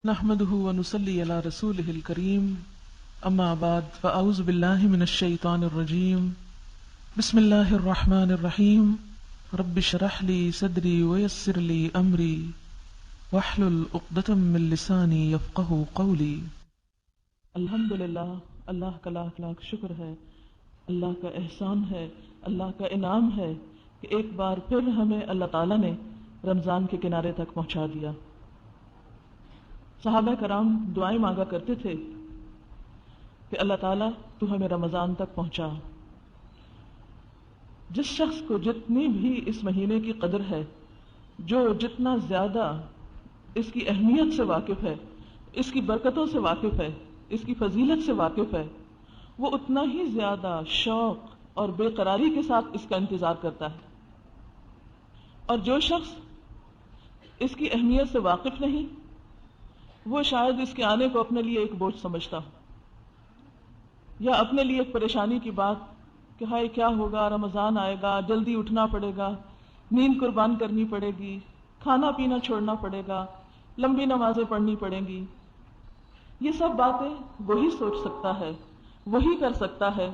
نحمده ونصلي على رسوله الكريم اما بعد فاعوذ بالله من الشيطان الرجيم بسم الله الرحمن الرحيم رب اشرح لي صدري ويسر لي امري واحلل عقدة من لساني يفقهوا قولي۔ الحمدللہ، اللہ کا لاکھ لاکھ شکر ہے، اللہ کا احسان ہے، اللہ کا انعام ہے کہ ایک بار پھر ہمیں اللہ تعالیٰ نے رمضان کے کنارے تک پہنچا دیا۔ صحابہ کرام دعائیں مانگا کرتے تھے کہ اللہ تعالیٰ تو ہمیں رمضان تک پہنچا۔ جس شخص کو جتنی بھی اس مہینے کی قدر ہے، جو جتنا زیادہ اس کی اہمیت سے واقف ہے، اس کی برکتوں سے واقف ہے، اس کی فضیلت سے واقف ہے، وہ اتنا ہی زیادہ شوق اور بے قراری کے ساتھ اس کا انتظار کرتا ہے۔ اور جو شخص اس کی اہمیت سے واقف نہیں، وہ شاید اس کے آنے کو اپنے لیے ایک بوجھ سمجھتا ہو، یا اپنے لیے ایک پریشانی کی بات کہ ہائے کیا ہوگا، رمضان آئے گا، جلدی اٹھنا پڑے گا، نیند قربان کرنی پڑے گی، کھانا پینا چھوڑنا پڑے گا، لمبی نمازیں پڑھنی پڑیں گی۔ یہ سب باتیں وہی سوچ سکتا ہے، وہی کر سکتا ہے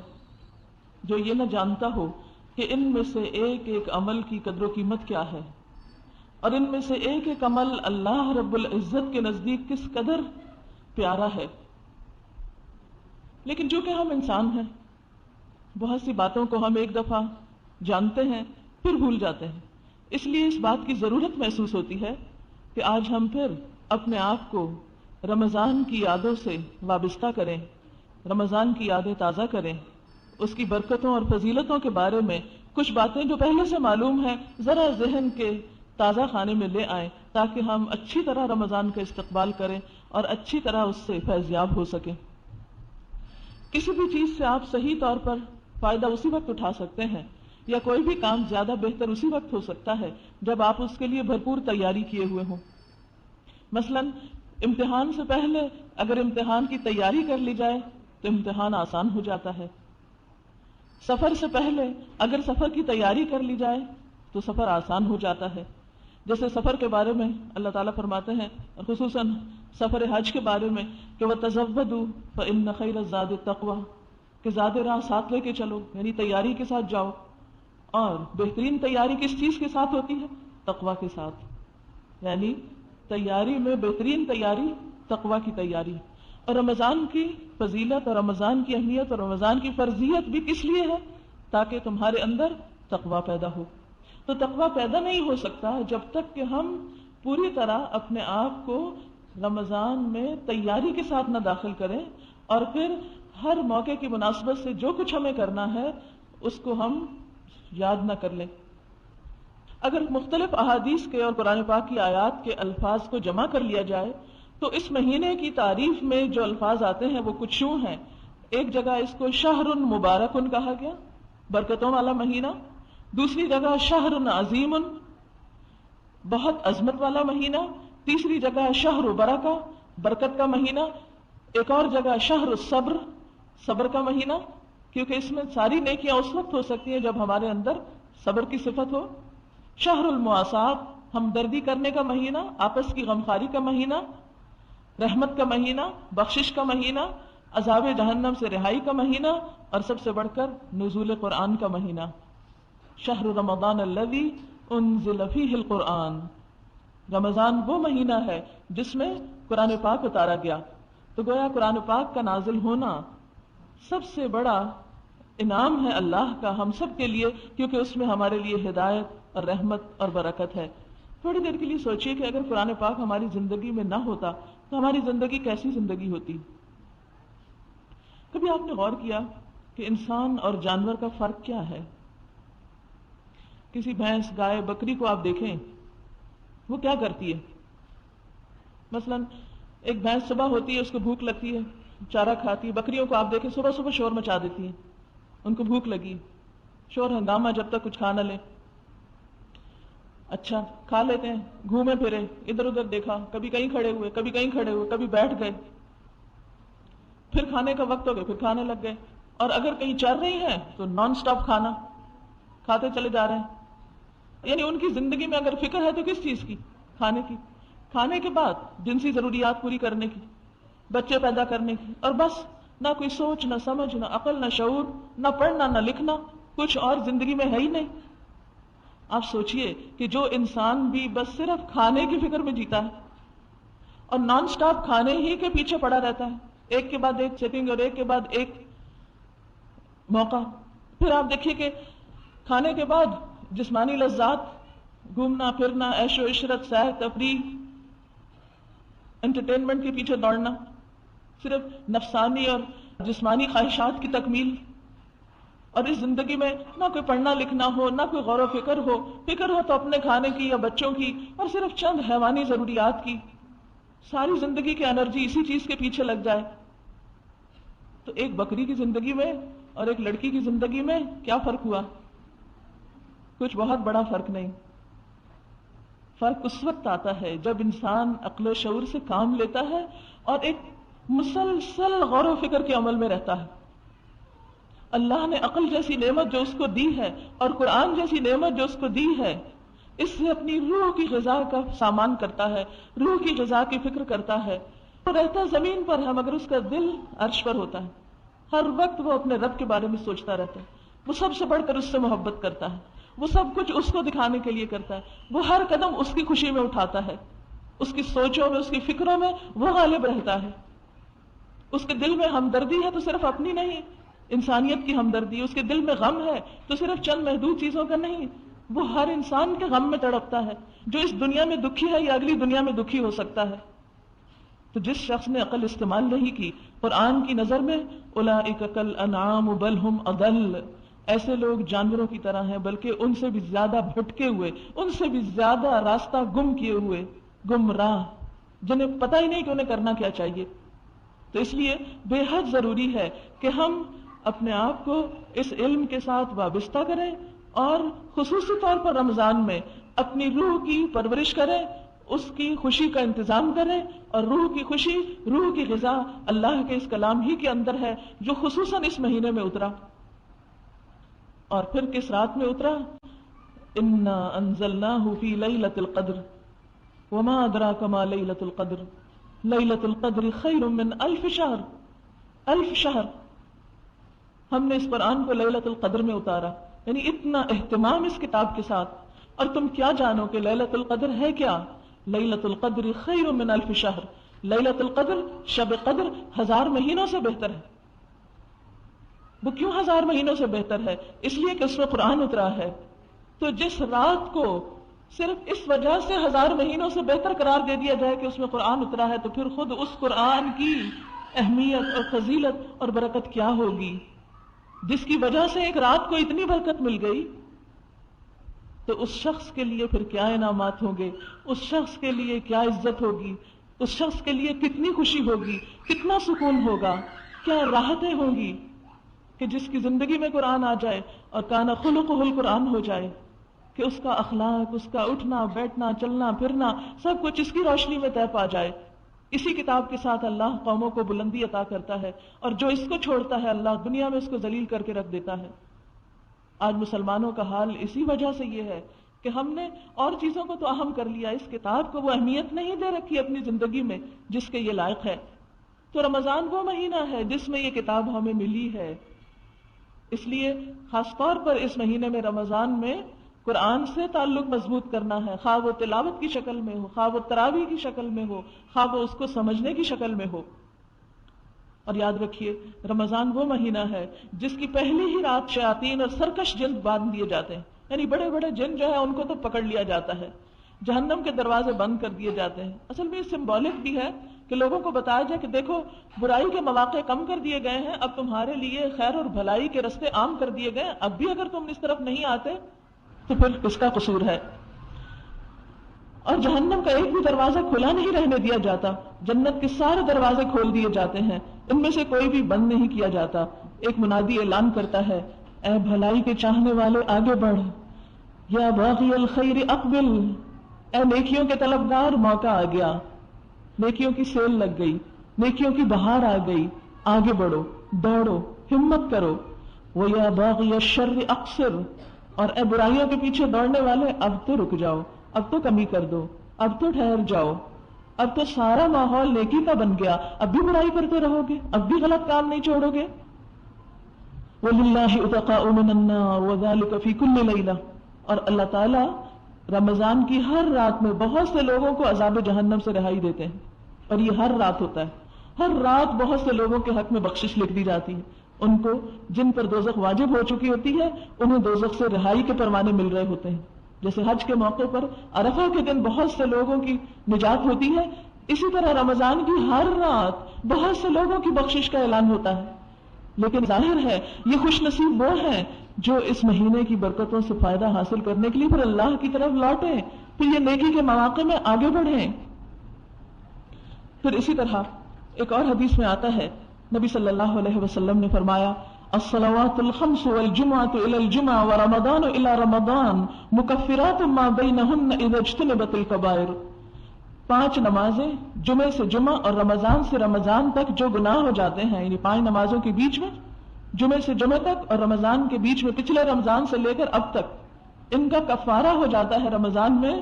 جو یہ نہ جانتا ہو کہ ان میں سے ایک ایک عمل کی قدر و قیمت کیا ہے، اور ان میں سے ایک ایک عمل اللہ رب العزت کے نزدیک کس قدر پیارا ہے۔ لیکن چونکہ ہم انسان ہیں، بہت سی باتوں کو ہم ایک دفعہ جانتے ہیں پھر بھول جاتے ہیں، اس لیے اس بات کی ضرورت محسوس ہوتی ہے کہ آج ہم پھر اپنے آپ کو رمضان کی یادوں سے وابستہ کریں، رمضان کی یادیں تازہ کریں، اس کی برکتوں اور فضیلتوں کے بارے میں کچھ باتیں جو پہلے سے معلوم ہیں ذرا ذہن کے تازہ خانے میں لے آئیں، تاکہ ہم اچھی طرح رمضان کا استقبال کریں اور اچھی طرح اس سے فیضیاب ہو سکیں۔ کسی بھی چیز سے آپ صحیح طور پر فائدہ اسی وقت اٹھا سکتے ہیں، یا کوئی بھی کام زیادہ بہتر اسی وقت ہو سکتا ہے جب آپ اس کے لیے بھرپور تیاری کیے ہوئے ہوں۔ مثلا امتحان سے پہلے اگر امتحان کی تیاری کر لی جائے تو امتحان آسان ہو جاتا ہے۔ سفر سے پہلے اگر سفر کی تیاری کر لی جائے تو سفر آسان ہو جاتا ہے۔ جیسے سفر کے بارے میں اللہ تعالیٰ فرماتے ہیں، اور خصوصاً سفر حج کے بارے میں کہ وَتَزَوَّدُوا فَإِنَّ خَيْرَ الزَّادِ التَّقْوَىٰ، کہ زاد راہ ساتھ لے کے چلو، یعنی تیاری کے ساتھ جاؤ۔ اور بہترین تیاری کس چیز کے ساتھ ہوتی ہے؟ تقویٰ کے ساتھ، یعنی تیاری میں بہترین تیاری تقویٰ کی تیاری۔ اور رمضان کی فضیلت اور رمضان کی اہمیت اور رمضان کی فرضیت بھی کس لیے ہے؟ تاکہ تمہارے اندر تقویٰ پیدا ہو۔ تو تقویٰ پیدا نہیں ہو سکتا جب تک کہ ہم پوری طرح اپنے آپ کو رمضان میں تیاری کے ساتھ نہ داخل کریں، اور پھر ہر موقع کی مناسبت سے جو کچھ ہمیں کرنا ہے اس کو ہم یاد نہ کر لیں۔ اگر مختلف احادیث کے اور قرآن پاک کی آیات کے الفاظ کو جمع کر لیا جائے تو اس مہینے کی تعریف میں جو الفاظ آتے ہیں وہ کچھ یوں ہیں۔ ایک جگہ اس کو شہر مبارک کہا گیا، برکتوں والا مہینہ۔ دوسری جگہ شہر عظیم، بہت عظمت والا مہینہ۔ تیسری جگہ شہر برکہ، برکت کا مہینہ۔ ایک اور جگہ شہر صبر، صبر کا مہینہ، کیونکہ اس میں ساری نیکیاں اس وقت ہو سکتی ہیں جب ہمارے اندر صبر کی صفت ہو۔ شہر المواسات، ہمدردی کرنے کا مہینہ، آپس کی غمخواری کا مہینہ۔ رحمت کا مہینہ، بخشش کا مہینہ، عذاب جہنم سے رہائی کا مہینہ، اور سب سے بڑھ کر نزول قرآن کا مہینہ۔ شہر رمضان الذی انزل فیہ القرآن، رمضان وہ مہینہ ہے جس میں قرآن پاک اتارا گیا۔ تو گویا قرآن پاک کا نازل ہونا سب سے بڑا انعام ہے اللہ کا ہم سب کے لیے، کیونکہ اس میں ہمارے لیے ہدایت اور رحمت اور برکت ہے۔ تھوڑی دیر کے لیے سوچئے کہ اگر قرآن پاک ہماری زندگی میں نہ ہوتا تو ہماری زندگی کیسی زندگی ہوتی؟ کبھی آپ نے غور کیا کہ انسان اور جانور کا فرق کیا ہے؟ کسی بھینس، گائے، بکری کو آپ دیکھیں، وہ کیا کرتی ہے؟ مثلا ایک بھینس صبح ہوتی ہے، اس کو بھوک لگتی ہے، چارہ کھاتی ہے۔ بکریوں کو آپ دیکھیں صبح صبح شور مچا دیتی ہیں، ان کو بھوک لگی، شور ہنگامہ جب تک کچھ کھا نہ لیں۔ اچھا کھا لیتے ہیں، گھومے پھرے، ادھر ادھر دیکھا، کبھی کہیں کھڑے ہوئے، کبھی کہیں کھڑے ہوئے، کبھی بیٹھ گئے، پھر کھانے کا وقت ہو گیا، پھر کھانے لگ گئے۔ اور اگر کہیں چل رہی ہیں تو نان سٹاپ کھانا، کھاتے چلے جا رہے ہیں۔ یعنی ان کی زندگی میں اگر فکر ہے تو کس چیز کی؟ کھانے کی۔ کھانے کے بعد جنسی ضروریات پوری کرنے کی، بچے پیدا کرنے کی، اور بس نہ کوئی سوچ، نہ سمجھ، نہ عقل، نہ شعور، نہ پڑھنا، نہ لکھنا، کچھ اور زندگی میں ہے ہی نہیں۔ آپ سوچئے کہ جو انسان بھی بس صرف کھانے کی فکر میں جیتا ہے اور نان سٹاپ کھانے ہی کے پیچھے پڑا رہتا ہے، ایک کے بعد ایک سیٹنگ اور ایک کے بعد ایک موقع، پھر آپ دیکھیے کہ کھانے کے بعد جسمانی لذات، گھومنا پھرنا، عیش و عشرت، سیر تفریح، انٹرٹینمنٹ کے پیچھے دوڑنا، صرف نفسانی اور جسمانی خواہشات کی تکمیل، اور اس زندگی میں نہ کوئی پڑھنا لکھنا ہو، نہ کوئی غور و فکر ہو تو اپنے کھانے کی یا بچوں کی، اور صرف چند حیوانی ضروریات کی، ساری زندگی کی انرجی اسی چیز کے پیچھے لگ جائے۔ تو ایک بکری کی زندگی میں اور ایک لڑکی کی زندگی میں کیا فرق ہوا؟ کچھ بہت بڑا فرق نہیں۔ فرق اس وقت آتا ہے جب انسان عقل و شعور سے کام لیتا ہے اور ایک مسلسل غور و فکر کے عمل میں رہتا ہے۔ اللہ نے عقل جیسی نعمت جو اس کو دی ہے اور قرآن جیسی نعمت جو اس کو دی ہے، اس سے اپنی روح کی غذا کا سامان کرتا ہے، روح کی غذا کی فکر کرتا ہے۔ وہ رہتا زمین پر ہے مگر اس کا دل عرش پر ہوتا ہے، ہر وقت وہ اپنے رب کے بارے میں سوچتا رہتا ہے، وہ سب سے بڑھ کر اس سے محبت کرتا ہے، وہ سب کچھ اس کو دکھانے کے لیے کرتا ہے، وہ ہر قدم اس کی خوشی میں اٹھاتا ہے، اس کی سوچوں میں، اس کی فکروں میں وہ غالب رہتا ہے۔ اس کے دل میں ہمدردی ہے تو صرف اپنی نہیں، انسانیت کی ہمدردی، اس کے دل میں غم ہے تو صرف چند محدود چیزوں کا نہیں، وہ ہر انسان کے غم میں تڑپتا ہے، جو اس دنیا میں دکھی ہے یا اگلی دنیا میں دکھی ہو سکتا ہے۔ تو جس شخص نے عقل استعمال نہیں کی، قرآن کی نظر میں اولئک کالانعام بل ہم اضل، ایسے لوگ جانوروں کی طرح ہیں بلکہ ان سے بھی زیادہ بھٹکے ہوئے، ان سے بھی زیادہ راستہ گم کیے ہوئے، گمراہ، جنہیں پتہ ہی نہیں کہ انہیں کرنا کیا چاہیے۔ تو اس لیے بے حد ضروری ہے کہ ہم اپنے آپ کو اس علم کے ساتھ وابستہ کریں اور خصوصی طور پر رمضان میں اپنی روح کی پرورش کریں، اس کی خوشی کا انتظام کریں، اور روح کی خوشی، روح کی غذا اللہ کے اس کلام ہی کے اندر ہے جو خصوصاً اس مہینے میں اترا۔ اور پھر کس رات میں اترا؟ انا انزلناہ فی لیلۃ القدر وما ادراک ما لیلۃ القدر لیلۃ القدر خیر من الف شہر، الف شہر۔ ہم نے اس قرآن کو لیلۃ القدر میں اتارا، یعنی اتنا اہتمام اس کتاب کے ساتھ، اور تم کیا جانو کہ لیلۃ القدر ہے کیا؟ لیلۃ القدر خیر من الف شہر، لیلۃ القدر، شب قدر 1000 مہینوں سے بہتر ہے۔ وہ کیوں 1000 مہینوں سے بہتر ہے؟ اس لیے کہ اس میں قرآن اترا ہے۔ تو جس رات کو صرف اس وجہ سے 1000 مہینوں سے بہتر قرار دے دیا جائے کہ اس میں قرآن اترا ہے، تو پھر خود اس قرآن کی اہمیت اور فضیلت اور برکت کیا ہوگی، جس کی وجہ سے ایک رات کو اتنی برکت مل گئی۔ تو اس شخص کے لیے پھر کیا انعامات ہوں گے، اس شخص کے لیے کیا عزت ہوگی، اس شخص کے لیے کتنی خوشی ہوگی، کتنا سکون ہوگا، کیا راحتیں ہوں گی کہ جس کی زندگی میں قرآن آ جائے اور کان خلقہ القرآن ہو جائے، کہ اس کا اخلاق، اس کا اٹھنا بیٹھنا چلنا پھرنا سب کچھ اس کی روشنی میں طے پا جائے۔ اسی کتاب کے ساتھ اللہ قوموں کو بلندی عطا کرتا ہے، اور جو اس کو چھوڑتا ہے اللہ دنیا میں اس کو ذلیل کر کے رکھ دیتا ہے۔ آج مسلمانوں کا حال اسی وجہ سے یہ ہے کہ ہم نے اور چیزوں کو تو اہم کر لیا، اس کتاب کو وہ اہمیت نہیں دے رکھی اپنی زندگی میں جس کے یہ لائق ہے۔ تو رمضان وہ مہینہ ہے جس میں یہ کتاب ہمیں ملی ہے، اس لیے خاص طور پر اس مہینے میں رمضان میں قرآن سے تعلق مضبوط کرنا ہے، خواہ وہ تلاوت کی شکل میں ہو، خواہ وہ تراویح کی شکل میں ہو، خواہ وہ اس کو سمجھنے کی شکل میں ہو۔ اور یاد رکھیے رمضان وہ مہینہ ہے جس کی پہلی ہی رات شیاطین اور سرکش جن باندھ دیے جاتے ہیں، یعنی بڑے بڑے جن جو ہے ان کو تو پکڑ لیا جاتا ہے، جہنم کے دروازے بند کر دیے جاتے ہیں۔ اصل میں یہ سمبولک بھی ہے کہ لوگوں کو بتایا جائے کہ دیکھو برائی کے مواقع کم کر دیے گئے ہیں، اب تمہارے لیے خیر اور بھلائی کے رستے عام کر دیے گئے ہیں، اب بھی اگر تم اس طرف نہیں آتے تو پھر کس کا قصور ہے؟ اور جہنم کا ایک بھی دروازہ کھلا نہیں رہنے دیا جاتا، جنت کے سارے دروازے کھول دیے جاتے ہیں، ان میں سے کوئی بھی بند نہیں کیا جاتا۔ ایک منادی اعلان کرتا ہے، اے بھلائی کے چاہنے والے آگے بڑھ، یا باغی الخیر اقبل، اے نیکیوں کے طلبگار موقع آ گیا، نیکیوں کی سیل لگ گئی، نیکیوں کی بہار آ گئی، آگے بڑھو، دوڑو، ہمت کرو۔ وَيَا بَاغِيَ الشَّرِّ أَقْصِرْ، اور اے برائیوں کے پیچھے دوڑنے والے اب تو رک جاؤ، اب تو کمی کر دو، اب تو ٹھہر جاؤ۔ اب تو سارا ماحول نیکی کا بن گیا، اب بھی برائی کرتے رہو گے، اب بھی غلط کام نہیں چھوڑو گے. وَلِلَّهِ عُتَقَاءُ مِنَ النَّارِ وَذَلِكَ فِي كُلِّ لَيْلَةٍ، اور اللہ تعالیٰ رمضان کی ہر رات میں بہت سے لوگوں کو عذاب جہنم سے رہائی دیتے ہیں، اور یہ ہر رات ہوتا ہے. ہر رات بہت سے لوگوں کے حق میں بخشش لکھ دی جاتی ہے. ان کو جن پر دوزخ واجب ہو چکی ہوتی ہے انہیں دوزخ سے رہائی کے پروانے مل رہے ہوتے ہیں. جیسے حج کے موقع پر عرفہ کے دن بہت سے لوگوں کی نجات ہوتی ہے، اسی طرح رمضان کی ہر رات بہت سے لوگوں کی بخشش کا اعلان ہوتا ہے. لیکن ظاہر ہے یہ خوش نصیب وہ ہیں جو اس مہینے کی برکتوں سے فائدہ حاصل کرنے کے لیے پھر اللہ کی طرف لوٹیں، پھر یہ نیکی کے مواقع میں آگے بڑھیں. پھر اسی طرح ایک اور حدیث میں آتا ہے، نبی صلی اللہ علیہ وسلم نے فرمایا الصلوات الخمس والجمعة الى الجمعة ورمضان الى رمضان مکفرات ما بینہن اذا اجتنبت الکبائر. 5 نمازیں جمعے سے جمعہ اور رمضان سے رمضان تک جو گناہ ہو جاتے ہیں، یعنی 5 نمازوں کے بیچ میں، جمعے سے جمعے تک اور رمضان کے بیچ میں، پچھلے رمضان سے لے کر اب تک ان کا کفارہ ہو جاتا ہے رمضان میں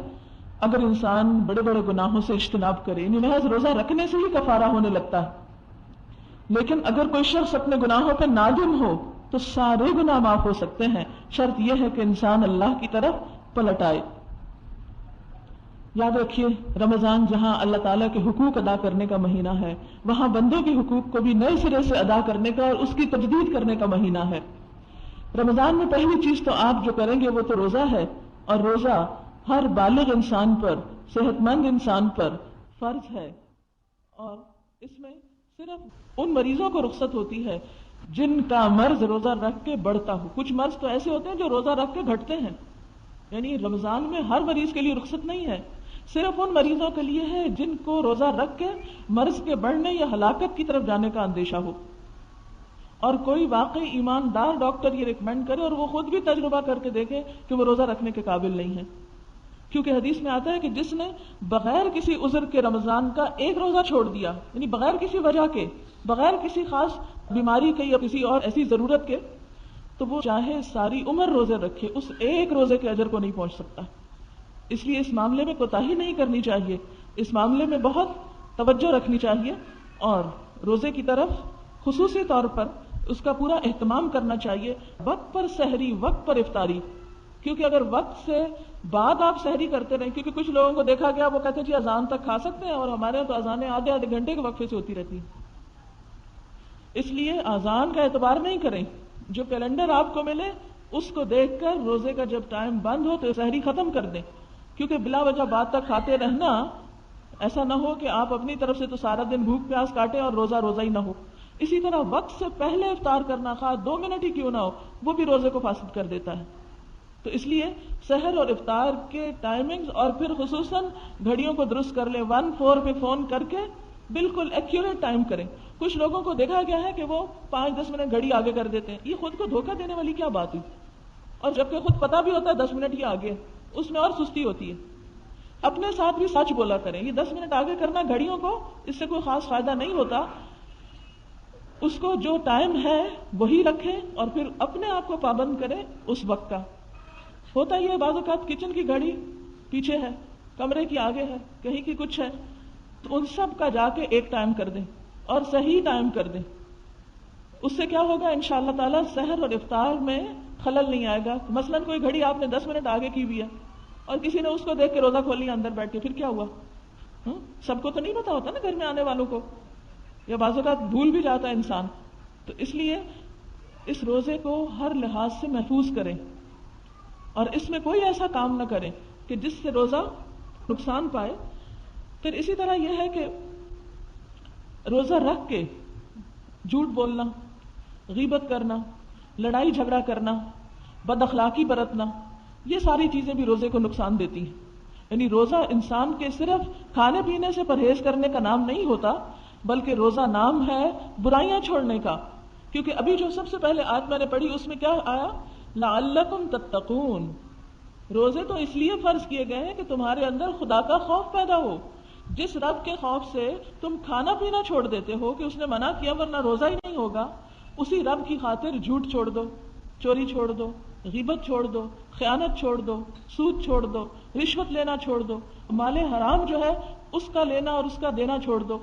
اگر انسان بڑے بڑے گناہوں سے اجتناب کرے. یعنی محض روزہ رکھنے سے ہی کفارہ ہونے لگتا ہے. لیکن اگر کوئی شخص اپنے گناہوں پہ نادم ہو تو سارے گناہ معاف ہو سکتے ہیں، شرط یہ ہے کہ انسان اللہ کی طرف پلٹ آئے. یاد رکھیے رمضان جہاں اللہ تعالیٰ کے حقوق ادا کرنے کا مہینہ ہے، وہاں بندوں کے حقوق کو بھی نئے سرے سے ادا کرنے کا اور اس کی تجدید کرنے کا مہینہ ہے. رمضان میں پہلی چیز تو آپ جو کریں گے وہ تو روزہ ہے، اور روزہ ہر بالغ انسان پر، صحت مند انسان پر فرض ہے. اور اس میں صرف ان مریضوں کو رخصت ہوتی ہے جن کا مرض روزہ رکھ کے بڑھتا ہو. کچھ مرض تو ایسے ہوتے ہیں جو روزہ رکھ کے گھٹتے ہیں، یعنی رمضان میں ہر مریض کے لیے رخصت نہیں ہے، صرف ان مریضوں کے لیے ہے جن کو روزہ رکھ کے مرض کے بڑھنے یا ہلاکت کی طرف جانے کا اندیشہ ہو، اور کوئی واقعی ایماندار ڈاکٹر یہ ریکمینڈ کرے اور وہ خود بھی تجربہ کر کے دیکھے کہ وہ روزہ رکھنے کے قابل نہیں ہے. کیونکہ حدیث میں آتا ہے کہ جس نے بغیر کسی عذر کے رمضان کا ایک روزہ چھوڑ دیا، یعنی بغیر کسی وجہ کے، بغیر کسی خاص بیماری کے یا کسی اور ایسی ضرورت کے، تو وہ چاہے ساری عمر روزے رکھے اس ایک روزے کے اجر کو نہیں پہنچ سکتا. اس لیے اس معاملے میں کوتاہی نہیں کرنی چاہیے، اس معاملے میں بہت توجہ رکھنی چاہیے، اور روزے کی طرف خصوصی طور پر اس کا پورا اہتمام کرنا چاہیے. وقت پر سحری، وقت پر افطاری، کیونکہ اگر وقت سے بعد آپ سحری کرتے رہیں، کیونکہ کچھ لوگوں کو دیکھا گیا وہ کہتے ہیں جی اذان تک کھا سکتے ہیں، اور ہمارے یہاں تو اذانیں آدھے آدھے گھنٹے کے وقفے سے ہوتی رہتی ہیں. اس لیے اذان کا اعتبار نہیں کریں، جو کیلنڈر آپ کو ملے اس کو دیکھ کر روزے کا جب ٹائم بند ہو تو سحری ختم کر دیں. کیونکہ بلا وجہ بعد تک کھاتے رہنا، ایسا نہ ہو کہ آپ اپنی طرف سے تو سارا دن بھوک پیاس کاٹیں اور روزہ روزہ ہی نہ ہو. اسی طرح وقت سے پہلے افطار کرنا، خواہ 2 منٹ ہی کیوں نہ ہو، وہ بھی روزے کو فاسد کر دیتا ہے. تو اس لیے سحر اور افطار کے ٹائمنگز، اور پھر خصوصاً گھڑیوں کو درست کر لیں، 1-4 پہ فون کر کے بالکل ایکیوریٹ ٹائم کریں. کچھ لوگوں کو دیکھا گیا ہے کہ وہ 5-10 منٹ گھڑی آگے کر دیتے ہیں. یہ خود کو دھوکہ دینے والی کیا بات ہوئی؟ اور جبکہ خود پتا بھی ہوتا ہے 10 منٹ ہی آگے، اس میں اور سستی ہوتی ہے. اپنے ساتھ بھی سچ بولا کریں. یہ 10 منٹ آگے کرنا گھڑیوں کو، اس سے کوئی خاص فائدہ نہیں ہوتا. اس کو جو ٹائم ہے وہی رکھیں، اور پھر اپنے آپ کو پابند کریں اس وقت کا. ہوتا یہ بعض اوقات کچن کی گھڑی پیچھے ہے، کمرے کی آگے ہے، کہیں کی کچھ ہے، تو ان سب کا جا کے ایک ٹائم کر دیں اور صحیح ٹائم کر دیں. اس سے کیا ہوگا انشاءاللہ تعالی سحر اور افطار میں خلل نہیں آئے گا. مثلاً کوئی گھڑی آپ نے 10 منٹ آگے کی ہوئی ہے اور کسی نے اس کو دیکھ کے روزہ کھول لیا اندر بیٹھ کے، پھر کیا ہوا؟ سب کو تو نہیں پتا ہوتا نا گھر میں آنے والوں کو، یا بعض اوقات بھول بھی جاتا ہے انسان. تو اس لیے اس روزے کو ہر لحاظ سے محفوظ کریں، اور اس میں کوئی ایسا کام نہ کریں کہ جس سے روزہ نقصان پائے. پھر اسی طرح یہ ہے کہ روزہ رکھ کے جھوٹ بولنا، غیبت کرنا، لڑائی جھگڑا کرنا، بد اخلاقی برتنا، یہ ساری چیزیں بھی روزے کو نقصان دیتی ہیں. یعنی روزہ انسان کے صرف کھانے پینے سے پرہیز کرنے کا نام نہیں ہوتا، بلکہ روزہ نام ہے برائیاں چھوڑنے کا. کیونکہ ابھی جو سب سے پہلے آیت میں نے پڑھی اس میں کیا آیا؟ لعلکم تتقون. روزے تو اس لیے فرض کیے گئے ہیں کہ تمہارے اندر خدا کا خوف پیدا ہو. جس رب کے خوف سے تم کھانا پینا چھوڑ دیتے ہو کہ اس نے منع کیا ورنہ روزہ ہی نہیں ہوگا، اسی رب کی خاطر جھوٹ چھوڑ دو، چوری چھوڑ دو، غیبت چھوڑ دو، خیانت چھوڑ دو، سود چھوڑ دو، رشوت لینا چھوڑ دو. مال حرام جو ہے اس کا لینا اور اس کا دینا چھوڑ دو،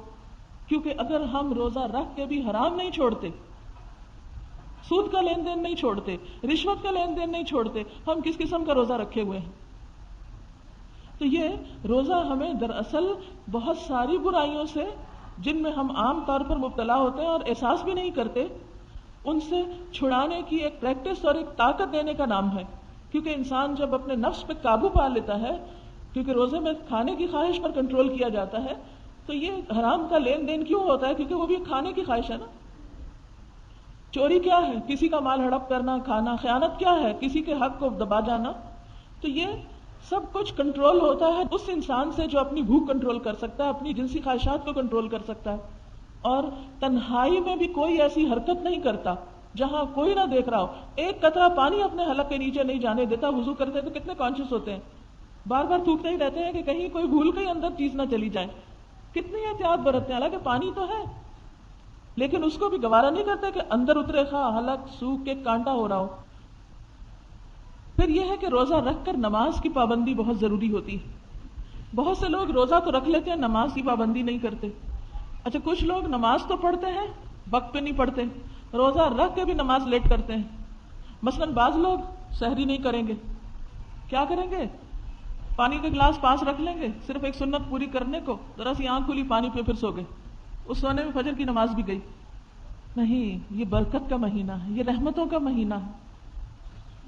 کیونکہ اگر ہم روزہ رکھ کے بھی حرام نہیں چھوڑتے، سود کا لین دین نہیں چھوڑتے، رشوت کا لین دین نہیں چھوڑتے، ہم کس قسم کا روزہ رکھے ہوئے ہیں؟ تو یہ روزہ ہمیں دراصل بہت ساری برائیوں سے جن میں ہم عام طور پر مبتلا ہوتے ہیں اور احساس بھی نہیں کرتے، ان سے چھڑانے کی ایک پریکٹس اور ایک طاقت دینے کا نام ہے. کیونکہ انسان جب اپنے نفس پہ قابو پا لیتا ہے، کیونکہ روزے میں کھانے کی خواہش پر کنٹرول کیا جاتا ہے، تو یہ حرام کا لین دین کیوں ہوتا ہے؟ کیونکہ وہ بھی کھانے کی خواہش ہے نا. چوری کیا ہے؟ کسی کا مال ہڑپ کرنا، کھانا. خیانت کیا ہے؟ کسی کے حق کو دبا جانا. تو یہ سب کچھ کنٹرول ہوتا ہے اس انسان سے جو اپنی بھوک کنٹرول کر سکتا ہے، اپنی جنسی خواہشات کو کنٹرول کر سکتا ہے، اور تنہائی میں بھی کوئی ایسی حرکت نہیں کرتا جہاں کوئی نہ دیکھ رہا ہو. ایک قطرہ پانی اپنے حلق کے نیچے نہیں جانے دیتا. وضو کرتے تو کتنے کانشیس ہوتے ہیں، بار بار تھوکتے ہی رہتے ہیں کہ کہیں کوئی بھول کے اندر چیز نہ چلی جائے. کتنی احتیاط برتتے ہیں، حالانکہ پانی تو ہے لیکن اس کو بھی گوارا نہیں کرتے کہ اندر اترے، حلق سوکھ کے کانٹا ہو رہا ہو. پھر یہ ہے کہ روزہ رکھ کر نماز کی پابندی بہت ضروری ہوتی ہے. بہت سے لوگ روزہ تو رکھ لیتے ہیں، نماز کی پابندی نہیں کرتے. اچھا، کچھ لوگ نماز تو پڑھتے ہیں، وقت پہ نہیں پڑھتے، روزہ رکھ کے بھی نماز لیٹ کرتے ہیں. مثلا بعض لوگ سحری نہیں کریں گے، کیا کریں گے؟ پانی کا گلاس پاس رکھ لیں گے صرف ایک سنت پوری کرنے کو، ذرا سی آنکھ کھلی پانی پہ پھر سو گئے، اس سونے میں فجر کی نماز بھی گئی. نہیں، یہ برکت کا مہینہ ہے، یہ رحمتوں کا مہینہ ہے.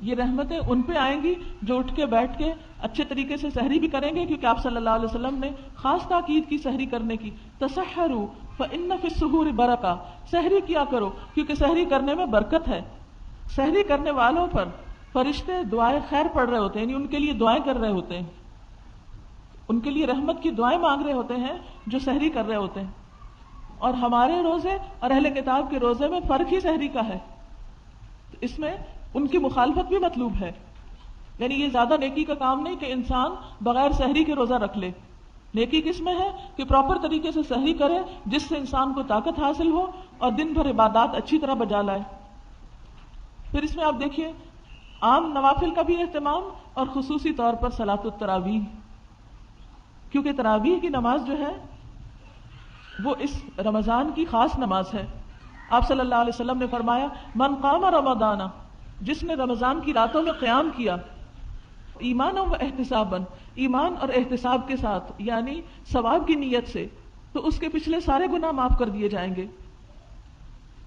یہ رحمتیں ان پہ آئیں گی جو اٹھ کے بیٹھ کے اچھے طریقے سے سحری بھی کریں گے، کیونکہ آپ صلی اللہ علیہ وسلم نے خاص تاکید کی سحری کرنے کی. تسحروا فإن فی السحور برکہ، سحری کیا کرو کیونکہ سحری کرنے میں برکت ہے. سحری کرنے والوں پر فرشتے دعائیں خیر پڑھ رہے ہوتے ہیں، یعنی ان کے لیے دعائیں کر رہے ہوتے ہیں، ان کے لیے رحمت کی دعائیں مانگ رہے ہوتے ہیں جو سحری کر رہے ہوتے ہیں. اور ہمارے روزے اور اہل کتاب کے روزے میں فرق ہی سحری کا ہے. اس میں ان کی مخالفت بھی مطلوب ہے. یعنی یہ زیادہ نیکی کا کام نہیں کہ انسان بغیر سحری کے روزہ رکھ لے. نیکی کس میں ہے کہ پراپر طریقے سے سحری کرے جس سے انسان کو طاقت حاصل ہو اور دن بھر عبادات اچھی طرح بجا لائے. پھر اس میں آپ دیکھیے عام نوافل کا بھی اہتمام اور خصوصی طور پر صلاۃ التراویح، کیونکہ تراویح کی نماز جو ہے وہ اس رمضان کی خاص نماز ہے. آپ صلی اللہ علیہ وسلم نے فرمایا من قام رمضان، جس نے رمضان کی راتوں میں قیام کیا، ایمان و احتسابا، ایمان اور احتساب کے ساتھ، یعنی ثواب کی نیت سے، تو اس کے پچھلے سارے گناہ معاف کر دیے جائیں گے.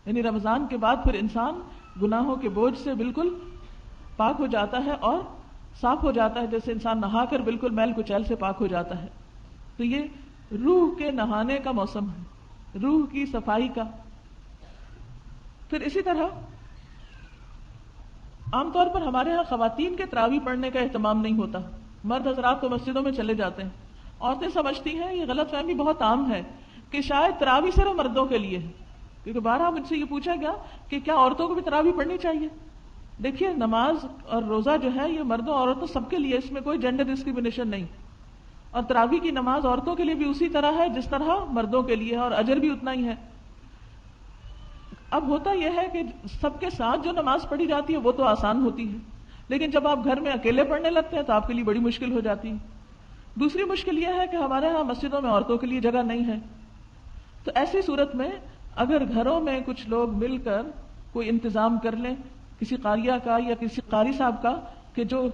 یعنی رمضان کے بعد پھر انسان گناہوں کے بوجھ سے بالکل پاک ہو جاتا ہے اور صاف ہو جاتا ہے، جیسے انسان نہا کر بالکل میل کچیل سے پاک ہو جاتا ہے. تو یہ روح کے نہانے کا موسم ہے، روح کی صفائی کا. پھر اسی طرح عام طور پر ہمارے ہاں خواتین کے تراویح پڑھنے کا اہتمام نہیں ہوتا. مرد حضرات تو مسجدوں میں چلے جاتے ہیں. عورتیں سمجھتی ہیں، یہ غلط فہمی بہت عام ہے کہ شاید تراویح صرف مردوں کے لیے ہے. کیونکہ بارہا مجھ سے یہ پوچھا گیا کہ کیا عورتوں کو بھی تراویح پڑھنی چاہیے؟ دیکھیے، نماز اور روزہ جو ہے یہ مردوں اور عورتوں سب کے لیے، اس میں کوئی جینڈر ڈسکریمنیشن نہیں. اور تراویح کی نماز عورتوں کے لیے بھی اسی طرح ہے جس طرح مردوں کے لیے ہے، اور اجر بھی اتنا ہی ہے. اب ہوتا یہ ہے کہ سب کے ساتھ جو نماز پڑھی جاتی ہے وہ تو آسان ہوتی ہے، لیکن جب آپ گھر میں اکیلے پڑھنے لگتے ہیں تو آپ کے لیے بڑی مشکل ہو جاتی ہے. دوسری مشکل یہ ہے کہ ہمارے ہاں مسجدوں میں عورتوں کے لیے جگہ نہیں ہے. تو ایسی صورت میں اگر گھروں میں کچھ لوگ مل کر کوئی انتظام کر لیں، کسی قاریہ کا یا کسی قاری صاحب کا، کہ جو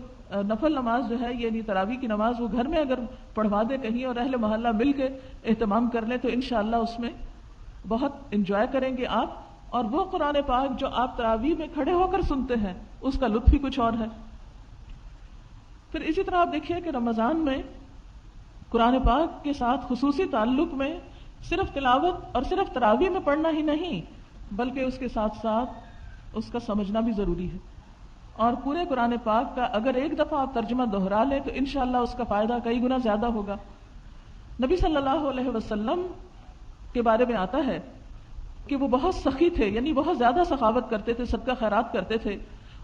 نفل نماز جو ہے یعنی تراویح کی نماز وہ گھر میں اگر پڑھوا دے کہیں، اور اہل محلہ مل کے اہتمام کر لیں، تو انشاءاللہ اس میں بہت انجوائے کریں گے آپ. اور وہ قرآن پاک جو آپ تراویح میں کھڑے ہو کر سنتے ہیں اس کا لطف ہی کچھ اور ہے. پھر اسی طرح آپ دیکھیے کہ رمضان میں قرآن پاک کے ساتھ خصوصی تعلق میں صرف تلاوت اور صرف تراویح میں پڑھنا ہی نہیں، بلکہ اس کے ساتھ ساتھ اس کا سمجھنا بھی ضروری ہے. اور پورے قرآن پاک کا اگر ایک دفعہ آپ ترجمہ دہرا لیں تو انشاءاللہ اس کا فائدہ کئی گنا زیادہ ہوگا. نبی صلی اللہ علیہ وسلم کے بارے میں آتا ہے کہ وہ بہت سخی تھے، یعنی بہت زیادہ سخاوت کرتے تھے، صدقہ خیرات کرتے تھے.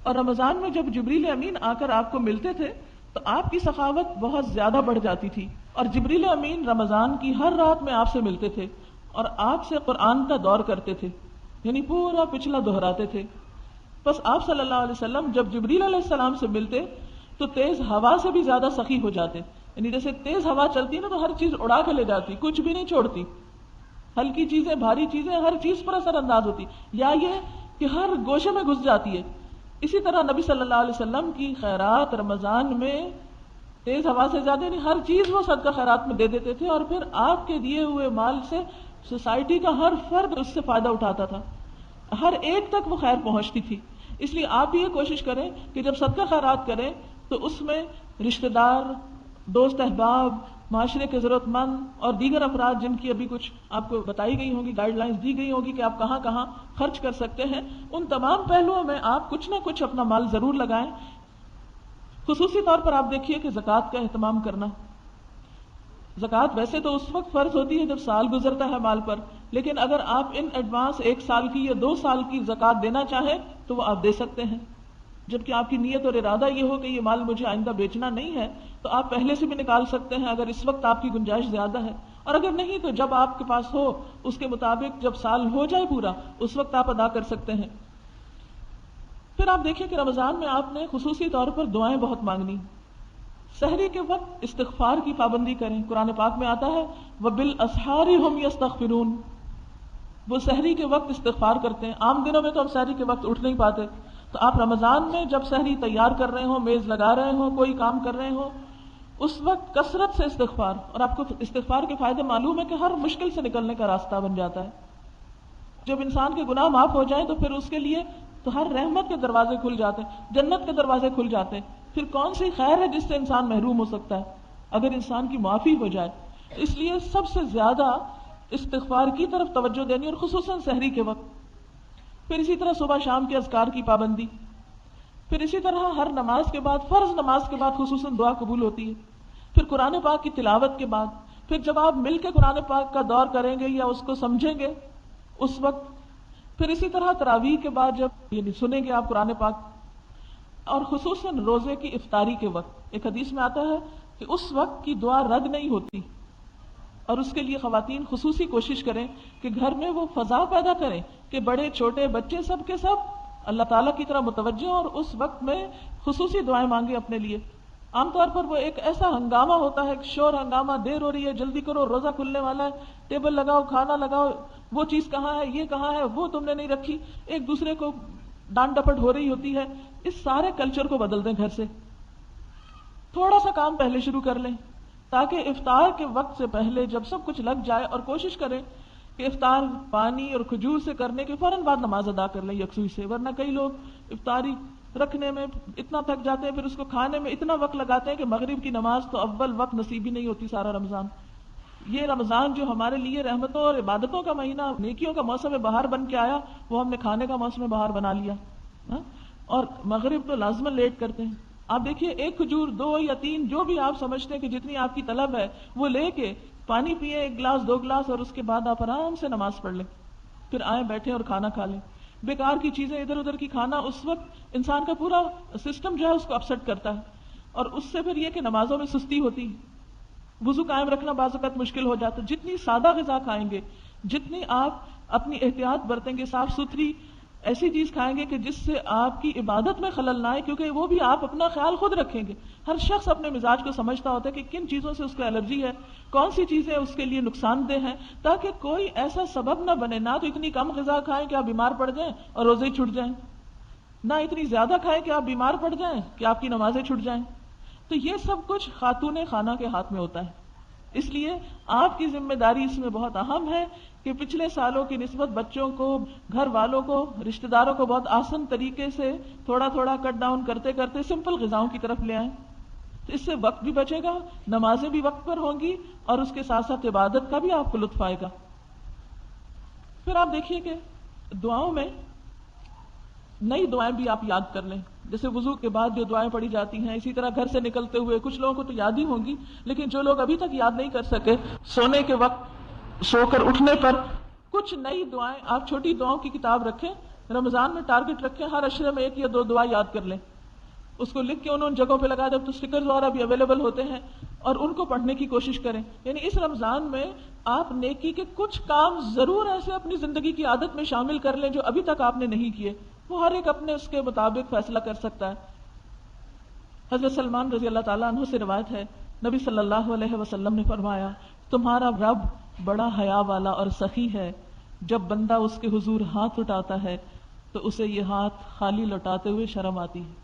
اور رمضان میں جب جبریل امین آ کر آپ کو ملتے تھے تو آپ کی سخاوت بہت زیادہ بڑھ جاتی تھی. اور جبریل امین رمضان کی ہر رات میں آپ سے ملتے تھے اور آپ سے قرآن کا دور کرتے تھے، یعنی پورا پچھلا دہراتے تھے. بس آپ صلی اللہ علیہ وسلم جب جبریل علیہ السلام سے ملتے تو تیز ہوا سے بھی زیادہ سخی ہو جاتے. یعنی جیسے تیز ہوا چلتی ہے نا تو ہر چیز اڑا کے لے جاتی، کچھ بھی نہیں چھوڑتی، ہلکی چیزیں بھاری چیزیں ہر چیز پر اثر انداز ہوتی، یا یہ کہ ہر گوشے میں گھس جاتی ہے۔ اسی طرح نبی صلی اللہ علیہ وسلم کی خیرات رمضان میں تیز ہوا سے زیادہ نہیں، ہر چیز وہ صدقہ خیرات میں دے دیتے تھے، اور پھر آپ کے دیے ہوئے مال سے سوسائٹی کا ہر فرد اس سے فائدہ اٹھاتا تھا، ہر ایک تک وہ خیر پہنچتی تھی۔ اس لیے آپ بھی یہ کوشش کریں کہ جب صدقہ خیرات کریں تو اس میں رشتہ دار، دوست احباب، معاشرے کے ضرورت مند اور دیگر افراد جن کی ابھی کچھ آپ کو بتائی گئی ہوں گی، گائیڈ لائنز دی گئی ہوگی کہ آپ کہاں کہاں خرچ کر سکتے ہیں، ان تمام پہلوؤں میں آپ کچھ نہ کچھ اپنا مال ضرور لگائیں۔ خصوصی طور پر آپ دیکھیے کہ زکوٰۃ کا اہتمام کرنا۔ زکوٰۃ ویسے تو اس وقت فرض ہوتی ہے جب سال گزرتا ہے مال پر، لیکن اگر آپ ان ایڈوانس 1 سال کی یا 2 سال کی زکوٰۃ دینا چاہیں تو وہ آپ دے سکتے ہیں، جبکہ آپ کی نیت اور ارادہ یہ ہو کہ یہ مال مجھے آئندہ بیچنا نہیں ہے تو آپ پہلے سے بھی نکال سکتے ہیں اگر اس وقت آپ کی گنجائش زیادہ ہے، اور اگر نہیں تو جب آپ کے پاس ہو اس کے مطابق جب سال ہو جائے پورا اس وقت آپ ادا کر سکتے ہیں۔ پھر آپ دیکھیں کہ رمضان میں آپ نے خصوصی طور پر دعائیں بہت مانگنی۔ سحری کے وقت استغفار کی پابندی کریں، قرآن پاک میں آتا ہے وَبِالْأَسْحَارِ هُمْ يَسْتَغْفِرُونَ، وہ سحری کے وقت استغفار کرتے ہیں۔ عام دنوں میں تو ہم سحری کے وقت اٹھ نہیں پاتے، تو آپ رمضان میں جب سحری تیار کر رہے ہوں، میز لگا رہے ہوں، کوئی کام کر رہے ہوں، اس وقت کثرت سے استغفار، اور آپ کو استغفار کے فائدے معلوم ہے کہ ہر مشکل سے نکلنے کا راستہ بن جاتا ہے۔ جب انسان کے گناہ معاف ہو جائیں تو پھر اس کے لیے تو ہر رحمت کے دروازے کھل جاتے ہیں، جنت کے دروازے کھل جاتے ہیں۔ پھر کون سی خیر ہے جس سے انسان محروم ہو سکتا ہے اگر انسان کی معافی ہو جائے؟ اس لیے سب سے زیادہ استغفار کی طرف توجہ دینی، اور خصوصاً سحری کے وقت۔ پھر اسی طرح صبح شام کے اذکار کی پابندی، پھر اسی طرح ہر نماز کے بعد، فرض نماز کے بعد خصوصاً دعا قبول ہوتی ہے، پھر قرآن پاک کی تلاوت کے بعد، پھر جب آپ مل کے قرآن پاک کا دور کریں گے یا اس کو سمجھیں گے اس وقت، پھر اسی طرح تراویح کے بعد جب یعنی سنیں گے آپ قرآن پاک، اور خصوصاً روزے کی افطاری کے وقت۔ ایک حدیث میں آتا ہے کہ اس وقت کی دعا رد نہیں ہوتی، اور اس کے لیے خواتین خصوصی کوشش کریں کہ گھر میں وہ فضا پیدا کریں کہ بڑے چھوٹے بچے سب کے سب اللہ تعالیٰ کی طرح متوجہ، اور اس وقت میں خصوصی دعائیں مانگیں اپنے لیے۔ عام طور پر وہ ایک ایسا ہنگامہ ہوتا ہے، شور ہنگامہ، دیر ہو رہی ہے، جلدی کرو، روزہ کھلنے والا ہے، ٹیبل لگاؤ، کھانا لگاؤ، وہ چیز کہاں ہے، یہ کہاں ہے، وہ تم نے نہیں رکھی، ایک دوسرے کو ڈانٹ ڈپٹ ہو رہی ہوتی ہے۔ اس سارے کلچر کو بدل دیں گھر سے، تھوڑا سا کام پہلے شروع کر لیں تاکہ افطار کے وقت سے پہلے جب سب کچھ لگ جائے، اور کوشش کریں کہ افطار پانی اور کھجور سے کرنے کے فوراً بعد نماز ادا کر لیں یکسوئی سے، ورنہ کئی لوگ افطاری رکھنے میں اتنا تھک جاتے ہیں، پھر اس کو کھانے میں اتنا وقت لگاتے ہیں کہ مغرب کی نماز تو اول وقت نصیب ہی نہیں ہوتی سارا رمضان۔ یہ رمضان جو ہمارے لیے رحمتوں اور عبادتوں کا مہینہ، نیکیوں کا موسم بہار بن کے آیا، وہ ہم نے کھانے کا موسم بہار بنا لیا، اور مغرب تو لازماً لیٹ کرتے ہیں۔ آپ دیکھیے، ایک کھجور، 2 یا 3 جو بھی آپ سمجھتے ہیں کہ جتنی آپ کی طلب ہے وہ لے کے پانی پیئے، 1 گلاس 2 گلاس، اور اس کے بعد آپ آرام سے نماز پڑھ لیں، پھر آئیں بیٹھیں اور کھانا کھا لیں۔ بیکار کی چیزیں ادھر ادھر کی کھانا اس وقت انسان کا پورا سسٹم جو ہے اس کو اپسیٹ کرتا ہے، اور اس سے پھر یہ کہ نمازوں میں سستی ہوتی، وضو قائم رکھنا بعض اوقات مشکل ہو جاتا ہے۔ جتنی سادہ غذا کھائیں گے، جتنی آپ اپنی احتیاط برتیں گے، صاف ستھری ایسی چیز کھائیں گے کہ جس سے آپ کی عبادت میں خلل نہ آئے، کیونکہ وہ بھی آپ اپنا خیال خود رکھیں گے۔ ہر شخص اپنے مزاج کو سمجھتا ہوتا ہے کہ کن چیزوں سے اس کو الرجی ہے، کون سی چیزیں اس کے لیے نقصان دہ ہیں، تاکہ کوئی ایسا سبب نہ بنے، نہ تو اتنی کم غذا کھائیں کہ آپ بیمار پڑ جائیں اور روزے ہی چھوٹ جائیں، نہ اتنی زیادہ کھائیں کہ آپ بیمار پڑ جائیں کہ آپ کی نمازیں چھوٹ جائیں۔ تو یہ سب کچھ خاتون خانہ کے ہاتھ میں ہوتا ہے، اس لیے آپ کی ذمہ داری اس میں بہت اہم ہے کہ پچھلے سالوں کی نسبت بچوں کو، گھر والوں کو، رشتہ داروں کو بہت آسان طریقے سے تھوڑا تھوڑا کٹ ڈاؤن کرتے کرتے سمپل غذاؤں کی طرف لے آئیں، تو اس سے وقت بھی بچے گا، نمازیں بھی وقت پر ہوں گی، اور اس کے ساتھ ساتھ عبادت کا بھی آپ کو لطف آئے گا۔ پھر آپ دیکھیے کہ دعاؤں میں نئی دعائیں بھی آپ یاد کر لیں، جیسے وضو کے بعد جو دعائیں پڑھی جاتی ہیں، اسی طرح گھر سے نکلتے ہوئے، کچھ لوگوں کو تو یاد ہی ہوں گی، لیکن جو لوگ ابھی تک یاد نہیں کر سکے، سونے کے وقت، سو کر اٹھنے پر کچھ نئی دعائیں، آپ چھوٹی دعاؤں کی کتاب رکھیں، رمضان میں ٹارگٹ رکھیں، ہر عشرے میں 1 یا 2 دعا یاد کر لیں، اس کو لکھ کے ان جگہوں پہ لگا دیں، تو اسٹیکرز وغیرہ بھی اویلیبل ہوتے ہیں، اور ان کو پڑھنے کی کوشش کریں۔ یعنی اس رمضان میں آپ نیکی کے کچھ کام ضرور ایسے اپنی زندگی کی عادت میں شامل کر لیں جو ابھی تک آپ نے نہیں کیے، وہ ہر ایک اپنے اس کے مطابق فیصلہ کر سکتا ہے۔ حضرت سلمان رضی اللہ تعالیٰ عنہ سے روایت ہے نبی صلی اللہ علیہ وسلم نے فرمایا تمہارا رب بڑا حیا والا اور سخی ہے، جب بندہ اس کے حضور ہاتھ اٹھاتا ہے تو اسے یہ ہاتھ خالی لوٹاتے ہوئے شرم آتی ہے۔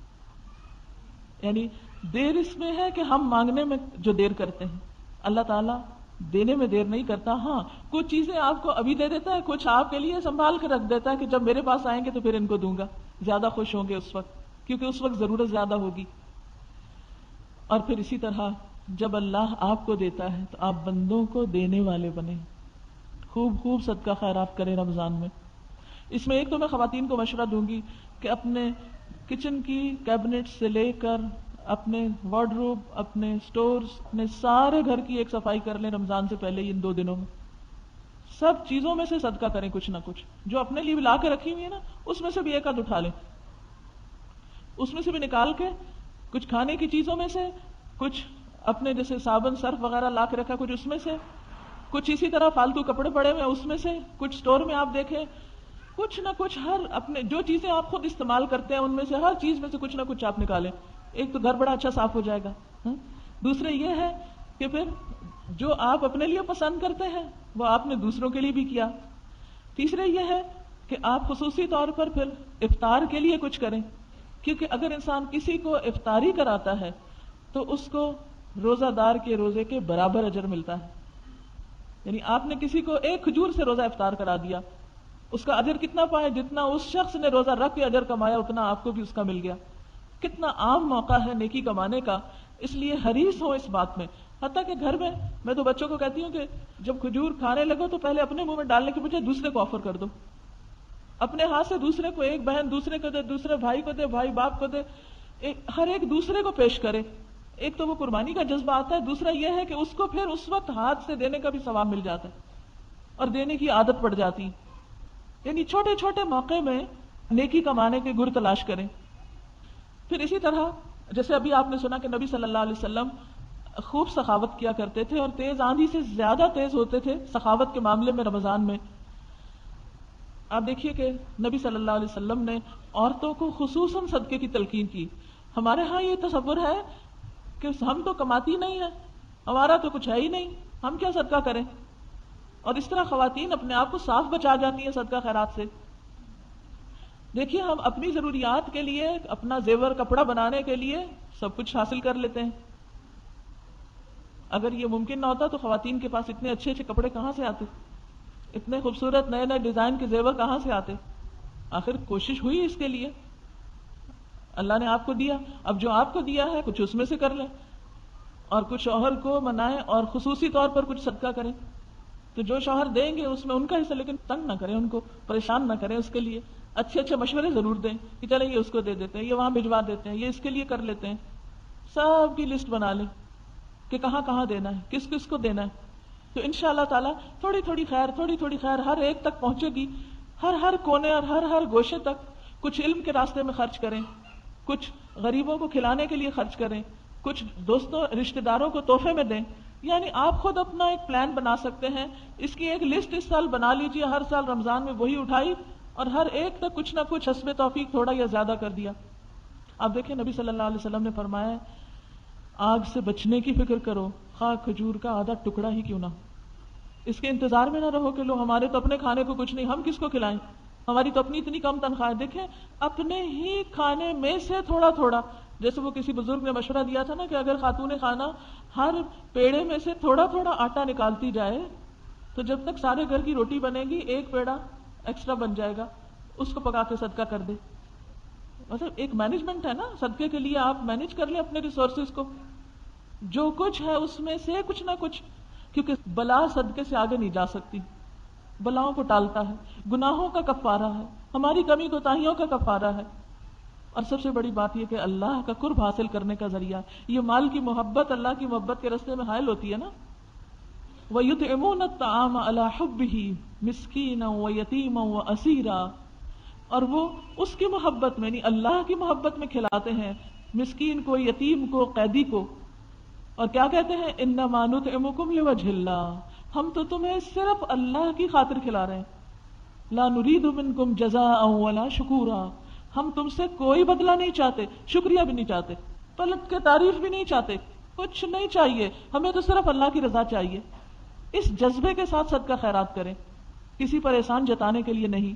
یعنی دیر اس میں ہے کہ ہم مانگنے میں جو دیر کرتے ہیں، اللہ تعالیٰ دینے میں دیر نہیں کرتا۔ ہاں کچھ چیزیں آپ کو ابھی دے دیتا ہے، کچھ آپ کے لیے سنبھال کے رکھ دیتا ہے کہ جب میرے پاس آئیں گے تو پھر ان کو دوں گا، زیادہ خوش ہوں گے اس وقت، کیونکہ اس وقت ضرورت زیادہ ہوگی۔ اور پھر اسی طرح جب اللہ آپ کو دیتا ہے تو آپ بندوں کو دینے والے بنیں، خوب خوب صدقہ خیرات کریں رمضان میں۔ اس میں ایک تو میں خواتین کو مشورہ دوں گی کہ اپنے کچن کی کیبنٹ سے لے کر اپنے وارڈروب، اپنے سٹورز، اپنے سارے گھر کی ایک صفائی کر لیں رمضان سے پہلے، ان 2 دنوں میں سب چیزوں میں سے صدقہ کریں، کچھ نہ کچھ جو اپنے لیے لا کے رکھی ہوئی ہے نا، اس میں سے بھی ایک آدھ اٹھا لیں، اس میں سے بھی نکال کے کچھ کھانے کی چیزوں میں سے، کچھ اپنے جیسے صابن سرف وغیرہ لا کے رکھا کچھ اس میں سے، کچھ اسی طرح فالتو کپڑے پڑے ہوئے اس میں سے، کچھ سٹور میں آپ دیکھیں کچھ نہ کچھ، ہر اپنے جو چیزیں آپ خود استعمال کرتے ہیں ان میں سے ہر چیز میں سے کچھ نہ کچھ آپ نکالیں۔ ایک تو گھر بڑا اچھا صاف ہو جائے گا، دوسرے یہ ہے کہ پھر جو آپ اپنے لیے پسند کرتے ہیں وہ آپ نے دوسروں کے لیے بھی کیا۔ تیسرے یہ ہے کہ آپ خصوصی طور پر پھر افطار کے لیے کچھ کریں، کیونکہ اگر انسان کسی کو افطاری کراتا ہے تو اس کو روزہ دار کے روزے کے برابر اجر ملتا ہے۔ یعنی آپ نے کسی کو ایک کھجور سے روزہ افطار کرا دیا، اس کا اجر کتنا پائے؟ جتنا اس شخص نے روزہ رکھ کے اجر کمایا اتنا آپ کو بھی اس کا مل گیا۔ کتنا عام موقع ہے نیکی کمانے کا، اس لیے حریص ہو اس بات میں۔ حتیٰ کہ گھر میں تو بچوں کو کہتی ہوں کہ جب کھجور کھانے لگو تو پہلے اپنے منہ میں ڈالنے کے بجائے دوسرے کو آفر کر دو، اپنے ہاتھ سے دوسرے کو، ایک بہن دوسرے کو دے، دوسرے بھائی کو دے، بھائی باپ کو دے، ہر ایک دوسرے کو پیش کرے۔ ایک تو وہ قربانی کا جذبہ آتا ہے، دوسرا یہ ہے کہ اس کو پھر اس وقت ہاتھ سے دینے کا بھی ثواب مل جاتا ہے اور دینے کی عادت پڑ جاتی۔ یعنی چھوٹے چھوٹے موقع میں نیکی کمانے کے گر تلاش کریں۔ پھر اسی طرح جیسے ابھی آپ نے سنا کہ نبی صلی اللہ علیہ وسلم خوب سخاوت کیا کرتے تھے اور تیز آندھی سے زیادہ تیز ہوتے تھے سخاوت کے معاملے میں رمضان میں۔ آپ دیکھیے کہ نبی صلی اللہ علیہ وسلم نے عورتوں کو خصوصاً صدقے کی تلقین کی۔ ہمارے ہاں یہ تصور ہے کہ ہم تو کماتی نہیں ہیں، ہمارا تو کچھ ہے ہی نہیں، ہم کیا صدقہ کریں، اور اس طرح خواتین اپنے آپ کو صاف بچا جاتی ہیں صدقہ خیرات سے۔ دیکھیے ہم اپنی ضروریات کے لیے، اپنا زیور کپڑا بنانے کے لیے سب کچھ حاصل کر لیتے ہیں۔ اگر یہ ممکن نہ ہوتا تو خواتین کے پاس اتنے اچھے اچھے کپڑے کہاں سے آتے، اتنے خوبصورت نئے نئے ڈیزائن کے زیور کہاں سے آتے؟ آخر کوشش ہوئی اس کے لیے، اللہ نے آپ کو دیا، اب جو آپ کو دیا ہے کچھ اس میں سے کر لیں، اور کچھ شوہر کو منائیں اور خصوصی طور پر کچھ صدقہ کریں۔ تو جو شوہر دیں گے اس میں ان کا حصہ، لیکن تنگ نہ کریں، ان کو پریشان نہ کریں، اس کے لیے اچھے اچھے مشورے ضرور دیں کہ چلیں یہ اس کو دے دیتے ہیں، یہ وہاں بھجوا دیتے ہیں، یہ اس کے لیے کر لیتے ہیں۔ سب کی لسٹ بنا لیں کہ کہاں کہاں دینا ہے، کس کس کو دینا ہے، تو انشاءاللہ تعالیٰ تھوڑی تھوڑی خیر ہر ایک تک پہنچے گی، ہر کونے اور ہر گوشے تک۔ کچھ علم کے راستے میں خرچ کریں، کچھ غریبوں کو کھلانے کے لیے خرچ کریں، کچھ دوستوں رشتہ داروں کو تحفے میں دیں۔ یعنی آپ خود اپنا ایک پلان بنا سکتے ہیں، اس کی ایک لسٹ اس سال بنا لیجئے، ہر سال رمضان میں وہی اٹھائی اور ہر ایک تک کچھ نہ کچھ حسب توفیق تھوڑا یا زیادہ کر دیا۔ آپ دیکھیں نبی صلی اللہ علیہ وسلم نے فرمایا آگ سے بچنے کی فکر کرو، خواہ کھجور کا آدھا ٹکڑا ہی کیوں نہ ہو۔ اس کے انتظار میں نہ رہو کہ لو ہمارے تو اپنے کھانے کو کچھ نہیں، ہم کس کو کھلائیں، ہماری تو اپنی اتنی کم تنخواہ ہے۔ دیکھیں اپنے ہی کھانے میں سے تھوڑا تھوڑا، جیسے وہ کسی بزرگ نے مشورہ دیا تھا نا کہ اگر خاتون خانہ ہر پیڑے میں سے تھوڑا تھوڑا آٹا نکالتی جائے تو جب تک سارے گھر کی روٹی بنے گی ایک پیڑا ایکسٹرا بن جائے گا، اس کو پکا کے صدقہ کر دے۔ مطلب ایک مینجمنٹ ہے نا صدقے کے لیے، آپ مینج کر لیں اپنے ریسورسز کو، جو کچھ ہے اس میں سے کچھ نہ کچھ، کیونکہ بلا صدقے سے آگے نہیں جا سکتی، بلاؤں کو ٹالتا ہے، گناہوں کا کفارہ ہے، ہماری کمی کوتاہیوں کا کفارہ ہے، اور سب سے بڑی بات یہ کہ اللہ کا قرب حاصل کرنے کا ذریعہ۔ یہ مال کی محبت اللہ کی محبت کے راستے میں حائل ہوتی ہے نا۔ وَيُطْعِمُونَ الطَّعَامَ عَلَى حُبِّهِ مِسْكِينًا وَيَتِيمًا وَأَسِيرًا، اور وہ اس کی محبت میں، یعنی اللہ کی محبت میں کھلاتے ہیں مسکین کو، یتیم کو، قیدی کو، اور کیا کہتے ہیں إِنَّمَا نُطْعِمُكُمْ لِوَجْهِ اللَّهِ، ہم تو تمہیں صرف اللہ کی خاطر کھلا رہے ہیں، لَا نُرِيدُ مِنْكُمْ جَزَاءً وَلَا شُكُورًا، ہم تم سے کوئی بدلہ نہیں چاہتے، شکریہ بھی نہیں چاہتے، پلٹ کے تعریف بھی نہیں چاہتے، کچھ نہیں چاہیے، ہمیں تو صرف اللہ کی رضا چاہیے. اس جذبے کے ساتھ صدقہ خیرات کریں، کسی پر احسان جتانے کے لیے نہیں.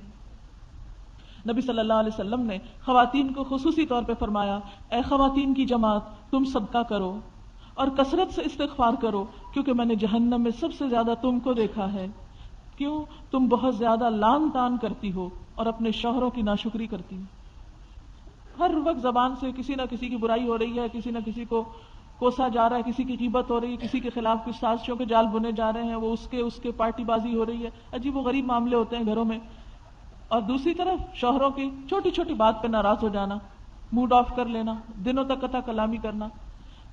نبی صلی اللہ علیہ وسلم نے خواتین کو خصوصی طور پہ فرمایا، اے خواتین کی جماعت، تم صدقہ کرو اور کثرت سے استغفار کرو، کیونکہ میں نے جہنم میں سب سے زیادہ تم کو دیکھا ہے. کیوں؟ تم بہت زیادہ لان تان کرتی ہو اور اپنے شوہروں کی ناشکری کرتی ہو. ہر وقت زبان سے کسی نہ کسی کی برائی ہو رہی ہے، کسی نہ کسی کو کوسا جا رہا ہے، کسی کی غیبت ہو رہی ہے، کسی کے خلاف کچھ سازشوں کے جال بنے جا رہے ہیں، وہ اس کے پارٹی بازی ہو رہی ہے، عجیب و غریب معاملے ہوتے ہیں گھروں میں. اور دوسری طرف شوہروں کی چھوٹی چھوٹی بات پہ ناراض ہو جانا، موڈ آف کر لینا، دنوں تک قطع کلامی کرنا.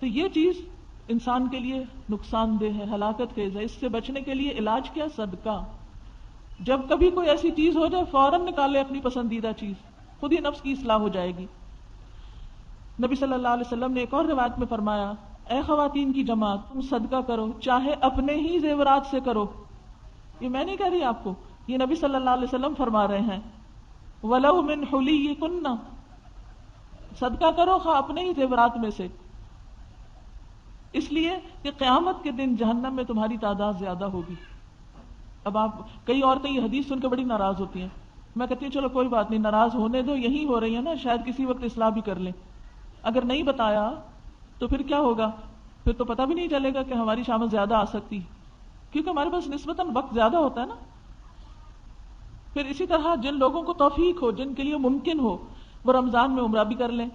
تو یہ چیز انسان کے لیے نقصان دہ ہے، ہلاکت خیز ہے. اس سے بچنے کے لیے علاج کیا؟ صدقہ. جب کبھی کوئی ایسی چیز ہو جائے فوراً نکالے اپنی پسندیدہ چیز، خود ہی نفس کی اصلاح ہو جائے گی. نبی صلی اللہ علیہ وسلم نے ایک اور روایت میں فرمایا، اے خواتین کی جماعت، تم صدقہ کرو، چاہے اپنے ہی زیورات سے کرو. یہ میں نہیں کہہ رہی آپ کو، یہ نبی صلی اللہ علیہ وسلم فرما رہے ہیں. وَلَوْ مِنْ حُلِيِّكُنَّ، صدقہ کرو خواہ اپنے ہی زیورات میں سے، اس لیے کہ قیامت کے دن جہنم میں تمہاری تعداد زیادہ ہوگی. اب آپ کئی عورتیں یہ حدیث سن کے بڑی ناراض ہوتی ہیں. میں کہتی ہوں چلو کوئی بات نہیں، ناراض ہونے دو، یہی ہو رہی ہے نا، شاید کسی وقت اصلاح بھی کر لیں. اگر نہیں بتایا تو پھر کیا ہوگا؟ پھر تو پتہ بھی نہیں چلے گا کہ ہماری شامت زیادہ آ سکتی، کیونکہ ہمارے پاس نسبتاً وقت زیادہ ہوتا ہے نا. پھر اسی طرح جن لوگوں کو توفیق ہو، جن کے لیے ممکن ہو، وہ رمضان میں عمرہ بھی کر لیں،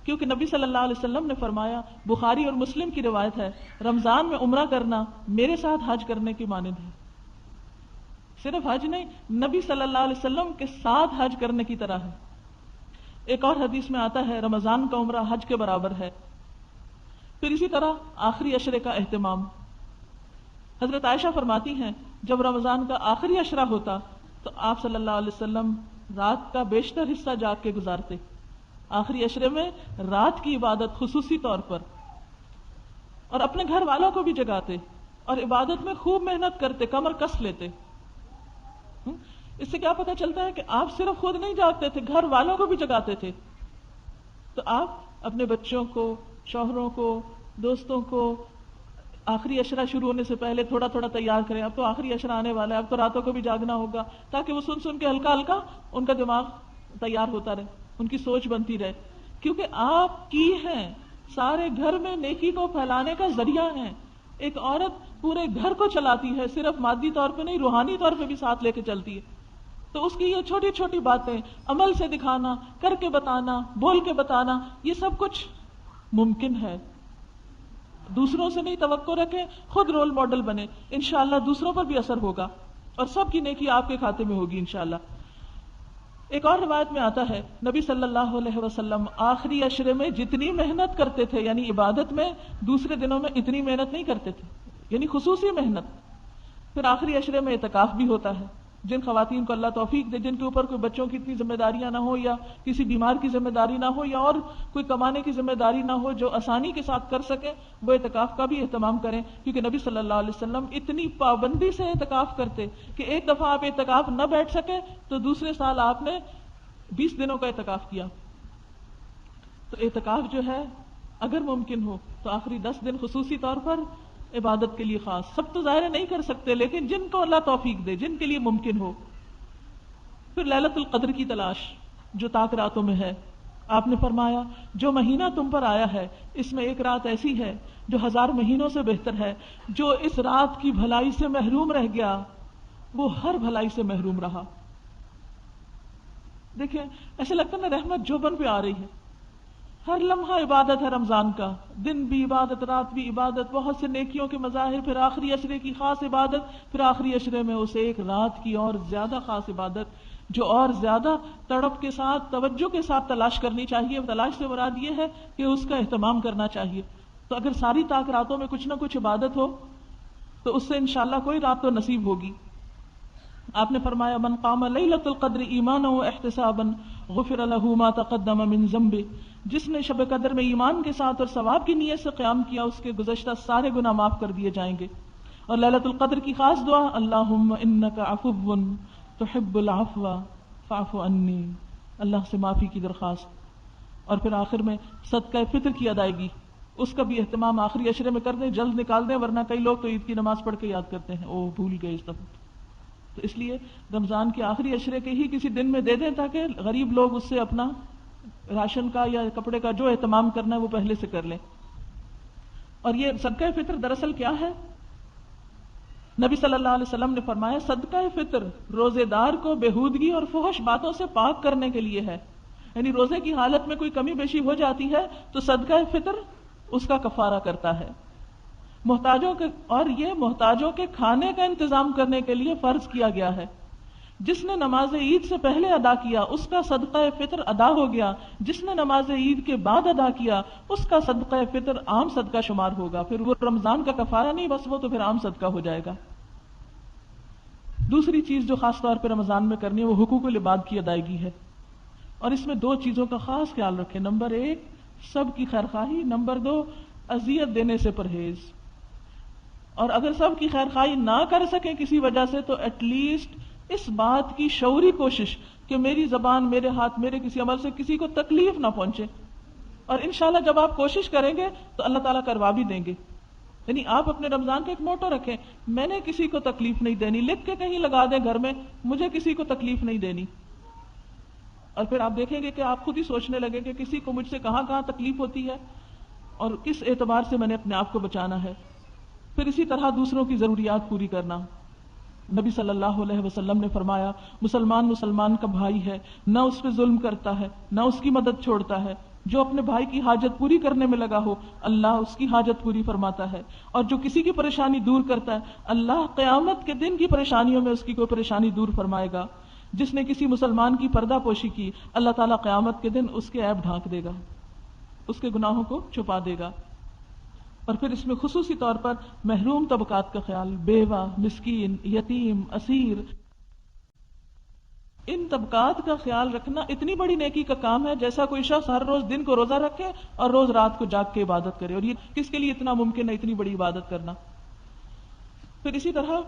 کیونکہ نبی صلی اللہ علیہ وسلم نے فرمایا، بخاری اور مسلم کی روایت ہے، رمضان میں عمرہ کرنا میرے ساتھ حج کرنے کی مانند ہے. صرف حج نہیں، نبی صلی اللہ علیہ وسلم کے ساتھ حج کرنے کی طرح ہے. ایک اور حدیث میں آتا ہے رمضان کا عمرہ حج کے برابر ہے. پھر اسی طرح آخری عشرے کا اہتمام. حضرت عائشہ فرماتی ہیں جب رمضان کا آخری عشرہ ہوتا تو آپ صلی اللہ علیہ وسلم رات کا بیشتر حصہ جاگ کے گزارتے. آخری عشرے میں رات کی عبادت خصوصی طور پر، اور اپنے گھر والوں کو بھی جگاتے اور عبادت میں خوب محنت کرتے، کمر کس لیتے. اس سے کیا پتہ چلتا ہے کہ آپ صرف خود نہیں جاگتے تھے، گھر والوں کو بھی جگاتے تھے. تو آپ اپنے بچوں کو، شوہروں کو، دوستوں کو آخری عشرہ شروع ہونے سے پہلے تھوڑا تھوڑا تیار کریں. اب تو آخری عشرہ آنے والا ہے، اب تو راتوں کو بھی جاگنا ہوگا، تاکہ وہ سن سن کے ہلکا ہلکا ان کا دماغ تیار ہوتا رہے، ان کی سوچ بنتی رہے. کیونکہ آپ کی ہیں، سارے گھر میں نیکی کو پھیلانے کا ذریعہ ہیں. ایک عورت پورے گھر کو چلاتی ہے، صرف مادی طور پہ نہیں، روحانی طور پہ بھی ساتھ لے کے چلتی ہے. تو اس کی یہ چھوٹی چھوٹی باتیں عمل سے دکھانا، کر کے بتانا، بول کے بتانا، یہ سب کچھ ممکن ہے. دوسروں سے نہیں توقع رکھیں، خود رول ماڈل بنے، انشاءاللہ دوسروں پر بھی اثر ہوگا اور سب کی نیکی آپ کے کھاتے میں ہوگی انشاءاللہ. ایک اور روایت میں آتا ہے نبی صلی اللہ علیہ وسلم آخری عشرے میں جتنی محنت کرتے تھے، یعنی عبادت میں، دوسرے دنوں میں اتنی محنت نہیں کرتے تھے، یعنی خصوصی محنت. پھر آخری عشرے میں اعتکاف بھی ہوتا ہے. جن خواتین کو اللہ توفیق دے، جن کے اوپر کوئی بچوں کی اتنی ذمہ داریاں نہ ہو، یا کسی بیمار کی ذمہ داری نہ ہو، یا اور کوئی کمانے کی ذمہ داری نہ ہو، جو آسانی کے ساتھ کر سکے، وہ اعتکاف کا بھی اہتمام کریں. کیونکہ نبی صلی اللہ علیہ وسلم اتنی پابندی سے اعتکاف کرتے کہ ایک دفعہ آپ اعتکاف نہ بیٹھ سکے تو دوسرے سال آپ نے 20 دنوں کا اعتکاف کیا. تو اعتکاف جو ہے اگر ممکن ہو تو آخری 10 دن خصوصی طور پر عبادت کے لیے خاص. سب تو ظاہر نہیں کر سکتے، لیکن جن کو اللہ توفیق دے، جن کے لیے ممکن ہو. پھر لیلۃ القدر کی تلاش جو طاق راتوں میں ہے. آپ نے فرمایا جو مہینہ تم پر آیا ہے اس میں ایک رات ایسی ہے جو 1000 مہینوں سے بہتر ہے. جو اس رات کی بھلائی سے محروم رہ گیا وہ ہر بھلائی سے محروم رہا. دیکھیں ایسے لگتا ہے نا رحمت جوبن پہ آ رہی ہے. ہر لمحہ عبادت ہے رمضان کا، دن بھی عبادت، رات بھی عبادت، بہت سے نیکیوں کے مظاہر. پھر آخری عشرے کی خاص عبادت، پھر آخری عشرے میں اسے ایک رات کی اور زیادہ خاص عبادت جو اور زیادہ تڑپ کے ساتھ، توجہ کے ساتھ تلاش کرنی چاہیے. تلاش سے مراد یہ ہے کہ اس کا اہتمام کرنا چاہیے. تو اگر ساری طاق راتوں میں کچھ نہ کچھ عبادت ہو تو اس سے انشاءاللہ کوئی رات تو نصیب ہوگی. آپ نے فرمایا من قام لیلۃ القدر ایمانا واحتسابا غفر له ما تقدم من ذنبه. جس نے شب قدر میں ایمان کے ساتھ اور ثواب کی نیت سے قیام کیا اس کے گزشتہ سارے گناہ معاف کر دیے جائیں گے. اور لیلۃ القدر کی خاص دعا اللہم انک عفو تحب العفو فاعف عنی، اللہ سے معافی کی درخواست. اور پھر آخر میں صدقہ فطر کی ادائیگی. اس کا بھی اہتمام آخری عشرے میں کر دیں، جلد نکال دیں، ورنہ کئی لوگ تو عید کی نماز پڑھ کے یاد کرتے ہیں او بھول گئے اس دفعہ. تو اس لیے رمضان کے آخری عشرے کے ہی کسی دن میں دے دیں تاکہ غریب لوگ اس سے اپنا راشن کا یا کپڑے کا جو اہتمام کرنا ہے وہ پہلے سے کر لیں. اور یہ صدقہ فطر دراصل کیا ہے؟ نبی صلی اللہ علیہ وسلم نے فرمایا صدقہ فطر روزے دار کو بےہودگی اور فحش باتوں سے پاک کرنے کے لیے ہے. یعنی روزے کی حالت میں کوئی کمی بیشی ہو جاتی ہے تو صدقہ فطر اس کا کفارہ کرتا ہے. محتاجوں کے کھانے کا انتظام کرنے کے لیے فرض کیا گیا ہے. جس نے نماز عید سے پہلے ادا کیا اس کا صدقہ فطر ادا ہو گیا، جس نے نماز عید کے بعد ادا کیا اس کا صدقہ فطر عام صدقہ شمار ہوگا. پھر وہ رمضان کا کفارہ نہیں، بس وہ تو پھر عام صدقہ ہو جائے گا. دوسری چیز جو خاص طور پہ رمضان میں کرنی ہے وہ حقوق العباد کی ادائیگی ہے. اور اس میں دو چیزوں کا خاص خیال رکھیں. نمبر 1 سب کی خیرخواہی، نمبر 2 اذیت دینے سے پرہیز. اور اگر سب کی خیرخواہی نہ کر سکیں کسی وجہ سے تو ایٹ لیسٹ اس بات کی شعوری کوشش کہ میری زبان، میرے ہاتھ، میرے کسی عمل سے کسی کو تکلیف نہ پہنچے. اور انشاءاللہ جب آپ کوشش کریں گے تو اللہ تعالیٰ کروا بھی دیں گے. یعنی آپ اپنے رمضان کا ایک موٹو رکھیں، میں نے کسی کو تکلیف نہیں دینی، لکھ کے کہیں لگا دیں گھر میں مجھے کسی کو تکلیف نہیں دینی. اور پھر آپ دیکھیں گے کہ آپ خود ہی سوچنے لگے کہ کسی کو مجھ سے کہاں کہاں تکلیف ہوتی ہے اور کس اعتبار سے میں نے اپنے آپ کو بچانا ہے. پھر اسی طرح دوسروں کی ضروریات پوری کرنا. نبی صلی اللہ علیہ وسلم نے فرمایا مسلمان کا بھائی ہے، نہ اس پہ ظلم کرتا ہے نہ اس کی مدد چھوڑتا ہے. جو اپنے بھائی کی حاجت پوری کرنے میں لگا ہو اللہ اس کی حاجت پوری فرماتا ہے. اور جو کسی کی پریشانی دور کرتا ہے اللہ قیامت کے دن کی پریشانیوں میں اس کی کوئی پریشانی دور فرمائے گا. جس نے کسی مسلمان کی پردہ پوشی کی اللہ تعالیٰ قیامت کے دن اس کے عیب ڈھانک دے گا، اس کے گناہوں کو چھپا دے گا. اور پھر اس میں خصوصی طور پر محروم طبقات کا خیال، بیوہ، مسکین، یتیم، اسیر، ان طبقات کا خیال رکھنا اتنی بڑی نیکی کا کام ہے جیسا کوئی شخص ہر روز دن کو روزہ رکھے اور روز رات کو جاگ کے عبادت کرے. اور یہ کس کے لیے اتنا ممکن ہے اتنی بڑی عبادت کرنا. پھر اسی طرح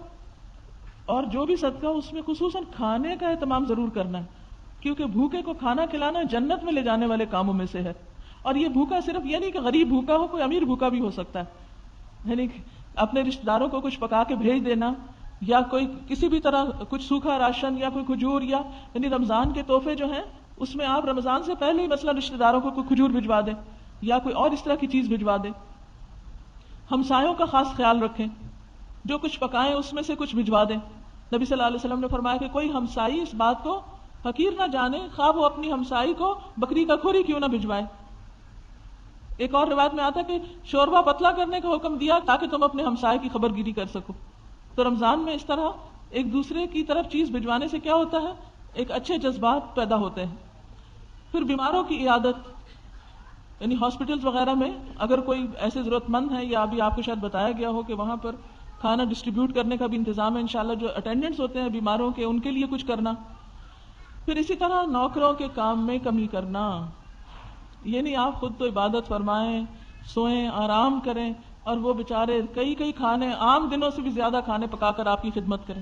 اور جو بھی صدقہ اس میں خصوصاً کھانے کا اہتمام ضرور کرنا ہے، کیونکہ بھوکے کو کھانا کھلانا جنت میں لے جانے والے کاموں میں سے ہے. اور یہ بھوکا صرف یہ نہیں کہ غریب بھوکا ہو، کوئی امیر بھوکا بھی ہو سکتا ہے. یعنی اپنے رشتہ داروں کو کچھ پکا کے بھیج دینا یا کوئی کسی بھی طرح کچھ سوکھا راشن یا کوئی کھجور یا یعنی رمضان کے تحفے جو ہیں اس میں آپ رمضان سے پہلے ہی مثلا رشتہ داروں کو کوئی کھجور بھجوا دیں یا کوئی اور اس طرح کی چیز بھجوا دیں. ہمسایوں کا خاص خیال رکھیں، جو کچھ پکائیں اس میں سے کچھ بھجوا دیں. نبی صلی اللہ علیہ وسلم نے فرمایا کہ کوئی ہمسائی اس بات کو حقیر نہ جانے خواہ وہ اپنی ہمسائی کو بکری کا کھوری کیوں نہ بھجوائے. ایک اور روایت میں آتا کہ شوربہ پتلا کرنے کا حکم دیا تاکہ تم اپنے ہمسائے کی خبر گیری کر سکو. تو رمضان میں اس طرح ایک دوسرے کی طرف چیز بھجوانے سے کیا ہوتا ہے، ایک اچھے جذبات پیدا ہوتے ہیں. پھر بیماروں کی عیادت، یعنی ہاسپٹلز وغیرہ میں اگر کوئی ایسے ضرورت مند ہے یا ابھی آپ کو شاید بتایا گیا ہو کہ وہاں پر کھانا ڈسٹریبیوٹ کرنے کا بھی انتظام ہے انشاءاللہ، جو اٹینڈنٹس ہوتے ہیں بیماروں کے ان کے لیے کچھ کرنا. پھر اسی طرح نوکروں کے کام میں کمی کرنا. یہ نہیں آپ خود تو عبادت فرمائیں، سوئیں، آرام کریں اور وہ بیچارے کئی کھانے عام دنوں سے بھی زیادہ کھانے پکا کر آپ کی خدمت کریں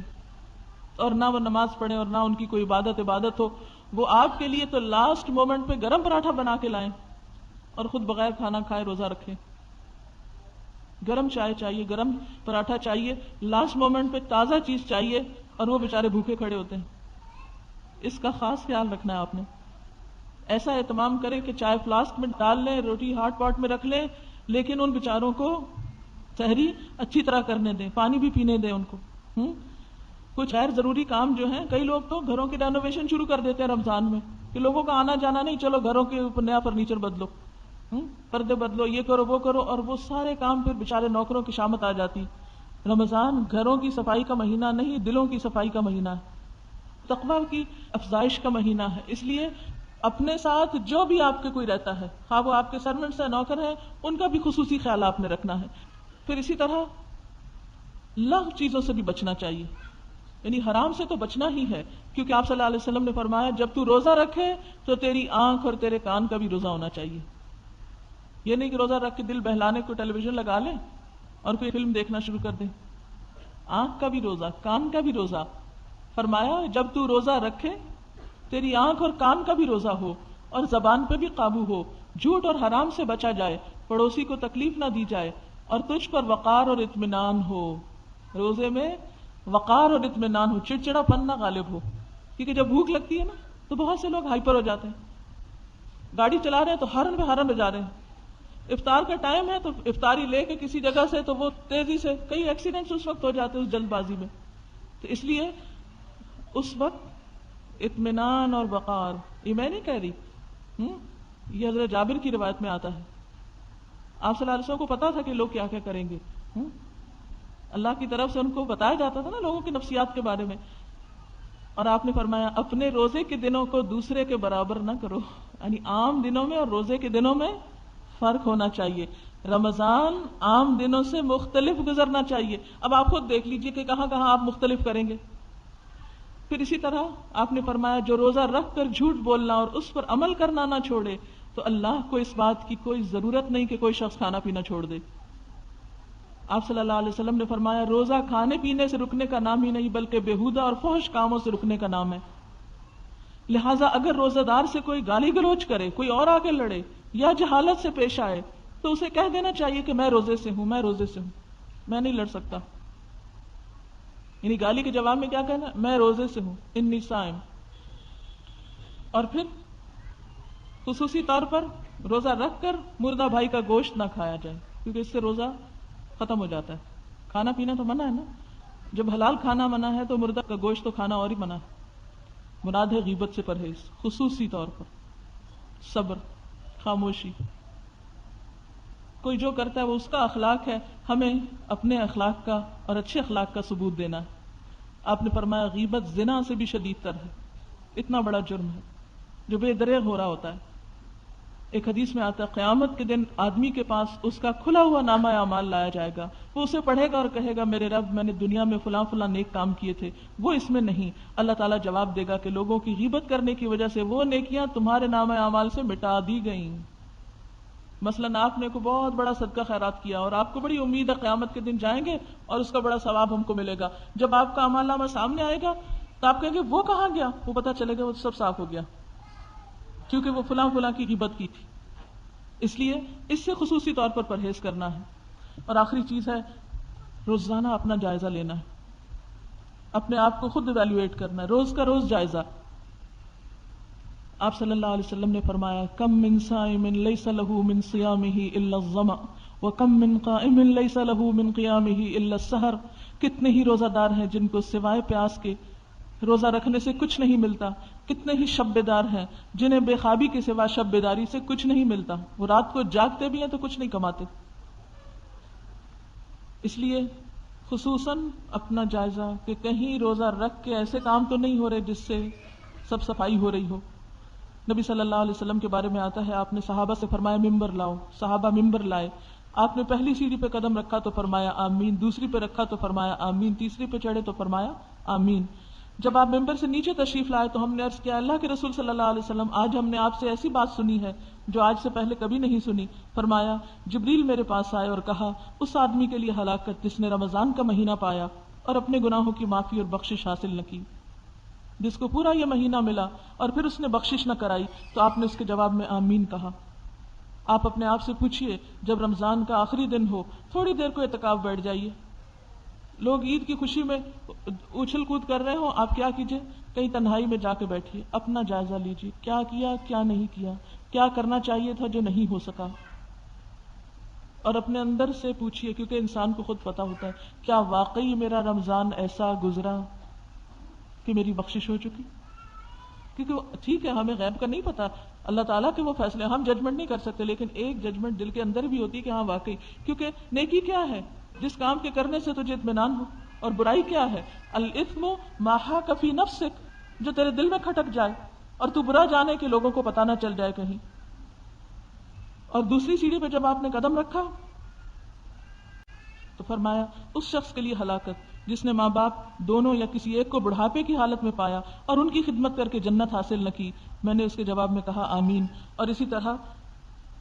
اور نہ وہ نماز پڑھیں اور نہ ان کی کوئی عبادت ہو. وہ آپ کے لیے تو لاسٹ مومنٹ پہ گرم پراٹھا بنا کے لائیں اور خود بغیر کھانا کھائے روزہ رکھیں. گرم چائے چاہیے، گرم پراٹھا چاہیے، لاسٹ مومنٹ پہ تازہ چیز چاہیے اور وہ بیچارے بھوکے کھڑے ہوتے ہیں. اس کا خاص خیال رکھنا ہے آپ نے. ایسا اہتمام کریں کہ چائے فلاسک میں ڈال لیں، روٹی ہاٹ پاٹ میں رکھ لیں، لیکن ان بیچاروں کو سحری اچھی طرح کرنے دیں، پانی بھی پینے دیں ان کو. کچھ غیر ضروری کام جو ہیں، کئی لوگ تو گھروں کی رینوویشن شروع کر دیتے ہیں رمضان میں کہ لوگوں کا آنا جانا نہیں، چلو گھروں کے اوپر نیا فرنیچر بدلو، پردے بدلو، یہ کرو وہ کرو، اور وہ سارے کام پھر بیچارے نوکروں کی شامت آ جاتی. رمضان گھروں کی صفائی کا مہینہ نہیں، دلوں کی صفائی کا مہینہ ہے، تقویٰ کی افزائش کا مہینہ ہے. اس لیے اپنے ساتھ جو بھی آپ کے کوئی رہتا ہے، خواہ وہ آپ کے سرونٹس ہیں، نوکر ہیں، ان کا بھی خصوصی خیال آپ نے رکھنا ہے. پھر اسی طرح لغو چیزوں سے بھی بچنا چاہیے، یعنی حرام سے تو بچنا ہی ہے، کیونکہ آپ صلی اللہ علیہ وسلم نے فرمایا جب تو روزہ رکھے تو تیری آنکھ اور تیرے کان کا بھی روزہ ہونا چاہیے. یہ نہیں کہ روزہ رکھ کے دل بہلانے کو ٹیلی ویژن لگا لیں اور کوئی فلم دیکھنا شروع کر دیں. آنکھ کا بھی روزہ، کان کا بھی روزہ. فرمایا جب تو روزہ رکھے تیری آنکھ اور کان کا بھی روزہ ہو اور زبان پہ بھی قابو ہو، جھوٹ اور حرام سے بچا جائے، پڑوسی کو تکلیف نہ دی جائے اور تجھ پر وقار اور اطمینان ہو. روزے میں وقار اور اطمینان ہو، چڑچڑا پن نہ غالب ہو. کیونکہ جب بھوک لگتی ہے نا تو بہت سے لوگ ہائپر ہو جاتے ہیں، گاڑی چلا رہے ہیں تو ہارن پہ ہارن بجا رہے ہیں. افطار کا ٹائم ہے تو افطاری لے کے کسی جگہ سے تو وہ تیزی سے، کئی ایکسیڈنٹس اس وقت ہو جاتے ہیں اس جلد بازی میں. تو اس لیے اس وقت اطمینان اور وقار، یہ میں نہیں کہہ رہی، یہ حضرت جابر کی روایت میں آتا ہے. آپ صلی اللہ علیہ وسلم کو پتا تھا کہ لوگ کیا کیا کریں گے. اللہ کی طرف سے ان کو بتایا جاتا تھا نا لوگوں کی نفسیات کے بارے میں. اور آپ نے فرمایا اپنے روزے کے دنوں کو دوسرے کے برابر نہ کرو. یعنی عام دنوں میں اور روزے کے دنوں میں فرق ہونا چاہیے. رمضان عام دنوں سے مختلف گزرنا چاہیے. اب آپ خود دیکھ لیجئے کہ کہاں کہاں آپ مختلف کریں گے. پھر اسی طرح آپ نے فرمایا جو روزہ رکھ کر جھوٹ بولنا اور اس پر عمل کرنا نہ چھوڑے تو اللہ کو اس بات کی کوئی ضرورت نہیں کہ کوئی شخص کھانا پینا چھوڑ دے. آپ صلی اللہ علیہ وسلم نے فرمایا روزہ کھانے پینے سے رکنے کا نام ہی نہیں بلکہ بےہودہ اور فحش کاموں سے رکنے کا نام ہے. لہٰذا اگر روزہ دار سے کوئی گالی گلوچ کرے، کوئی اور آ کے لڑے یا جہالت سے پیش آئے تو اسے کہہ دینا چاہیے کہ میں روزے سے ہوں، میں روزے سے ہوں، میں نہیں لڑ سکتا. یعنی گالی کے جواب میں کیا کہنا؟ میں روزے سے ہوں، انی صائم. اور پھر خصوصی طور پر روزہ رکھ کر مردہ بھائی کا گوشت نہ کھایا جائے، کیونکہ اس سے روزہ ختم ہو جاتا ہے. کھانا پینا تو منع ہے نا، جب حلال کھانا منع ہے تو مردہ کا گوشت تو کھانا اور ہی منع ہے. مراد ہے غیبت سے پرہیز، خصوصی طور پر صبر، خاموشی. کوئی جو کرتا ہے وہ اس کا اخلاق ہے، ہمیں اپنے اخلاق کا اور اچھے اخلاق کا ثبوت دینا ہے. آپ نے فرمایا غیبت زنا سے بھی شدید تر ہے، اتنا بڑا جرم ہے جو بے دریغ ہو رہا ہوتا ہے. ایک حدیث میں آتا ہے قیامت کے دن آدمی کے پاس اس کا کھلا ہوا نامہ اعمال لایا جائے گا. وہ اسے پڑھے گا اور کہے گا میرے رب میں نے دنیا میں فلاں فلاں نیک کام کیے تھے، وہ اس میں نہیں. اللہ تعالیٰ جواب دے گا کہ لوگوں کی غیبت کرنے کی وجہ سے وہ نیکیاں تمہارے نامہ اعمال سے مٹا دی گئیں. مثلاً آپ نے کوئی بہت بڑا صدقہ خیرات کیا اور آپ کو بڑی امید ہے قیامت کے دن جائیں گے اور اس کا بڑا ثواب ہم کو ملے گا. جب آپ کا اعمال نامہ سامنے آئے گا تو آپ کہیں گے وہ کہاں گیا؟ وہ پتہ چلے گا وہ سب صاف ہو گیا کیونکہ وہ فلاں فلاں کی غیبت کی تھی. اس لیے اس سے خصوصی طور پر پرہیز کرنا ہے. اور آخری چیز ہے روزانہ اپنا جائزہ لینا ہے، اپنے آپ کو خود ایویلویٹ کرنا ہے، روز کا روز جائزہ. آپ صلی اللہ علیہ وسلم نے فرمایا کم من صائم لیس له من صیامہ الا الظمأ وکم من قائم لیس له من قیامہ الا السحر. کتنے ہی روزہ دار ہیں جن کو سوائے پیاس کے روزہ رکھنے سے کچھ نہیں ملتا. کتنے ہی شب بیدار ہیں جنہیں بے خوابی کے سوا شب بیداری سے کچھ نہیں ملتا. وہ رات کو جاگتے بھی ہیں تو کچھ نہیں کماتے. اس لیے خصوصاً اپنا جائزہ کہ کہیں روزہ رکھ کے ایسے کام تو نہیں ہو رہے جس سے سب صفائی ہو رہی ہو. نبی صلی اللہ علیہ وسلم کے بارے میں آتا ہے آپ نے صحابہ سے فرمایا ممبر لاؤ. صحابہ ممبر لائے. آپ نے پہلی سیڑھی پہ قدم رکھا تو فرمایا آمین، دوسری پہ رکھا تو فرمایا آمین، تیسری پہ چڑھے تو فرمایا آمین. جب آپ ممبر سے نیچے تشریف لائے تو ہم نے عرض کیا اللہ کے رسول صلی اللہ علیہ وسلم آج ہم نے آپ سے ایسی بات سنی ہے جو آج سے پہلے کبھی نہیں سنی. فرمایا جبریل میرے پاس آئے اور کہا اس آدمی کے لیے ہلاکت جس نے رمضان کا مہینہ پایا اور اپنے گناہوں کی معافی اور بخشش حاصل نہ کی. جس کو پورا یہ مہینہ ملا اور پھر اس نے بخشش نہ کرائی تو آپ نے اس کے جواب میں آمین کہا. آپ اپنے آپ سے پوچھئے جب رمضان کا آخری دن ہو تھوڑی دیر کو اعتکاف بیٹھ جائیے. لوگ عید کی خوشی میں اچھل کود کر رہے ہوں، آپ کیا کیجئے کہیں تنہائی میں جا کے بیٹھیے، اپنا جائزہ لیجئے کیا کیا کیا نہیں کیا، کیا کرنا چاہیے تھا جو نہیں ہو سکا. اور اپنے اندر سے پوچھئے کیونکہ انسان کو خود پتہ ہوتا ہے کیا واقعی میرا رمضان ایسا گزرا کہ میری بخشش ہو چکی. کیونکہ ٹھیک ہے ہمیں غیب کا نہیں پتا، اللہ تعالیٰ کے وہ فیصلے ہم ججمنٹ نہیں کر سکتے، لیکن ایک ججمنٹ دل کے اندر بھی ہوتی ہے کہ ہاں واقعی. کیونکہ نیکی کیا ہے؟ جس کام کے کرنے سے تجھے اطمینان ہو. اور برائی کیا ہے؟ الاثم ما حاک فی نفسک، جو تیرے دل میں کھٹک جائے اور تو برا جانے کہ لوگوں کو پتہ نہ چل جائے کہیں. اور دوسری سیڑھی پہ جب آپ نے قدم رکھا تو فرمایا اس شخص کے لیے ہلاکت جس نے ماں باپ دونوں یا کسی ایک کو بڑھاپے کی حالت میں پایا اور ان کی خدمت کر کے جنت حاصل نہ کی. میں نے اس کے جواب میں کہا آمین. اور اسی طرح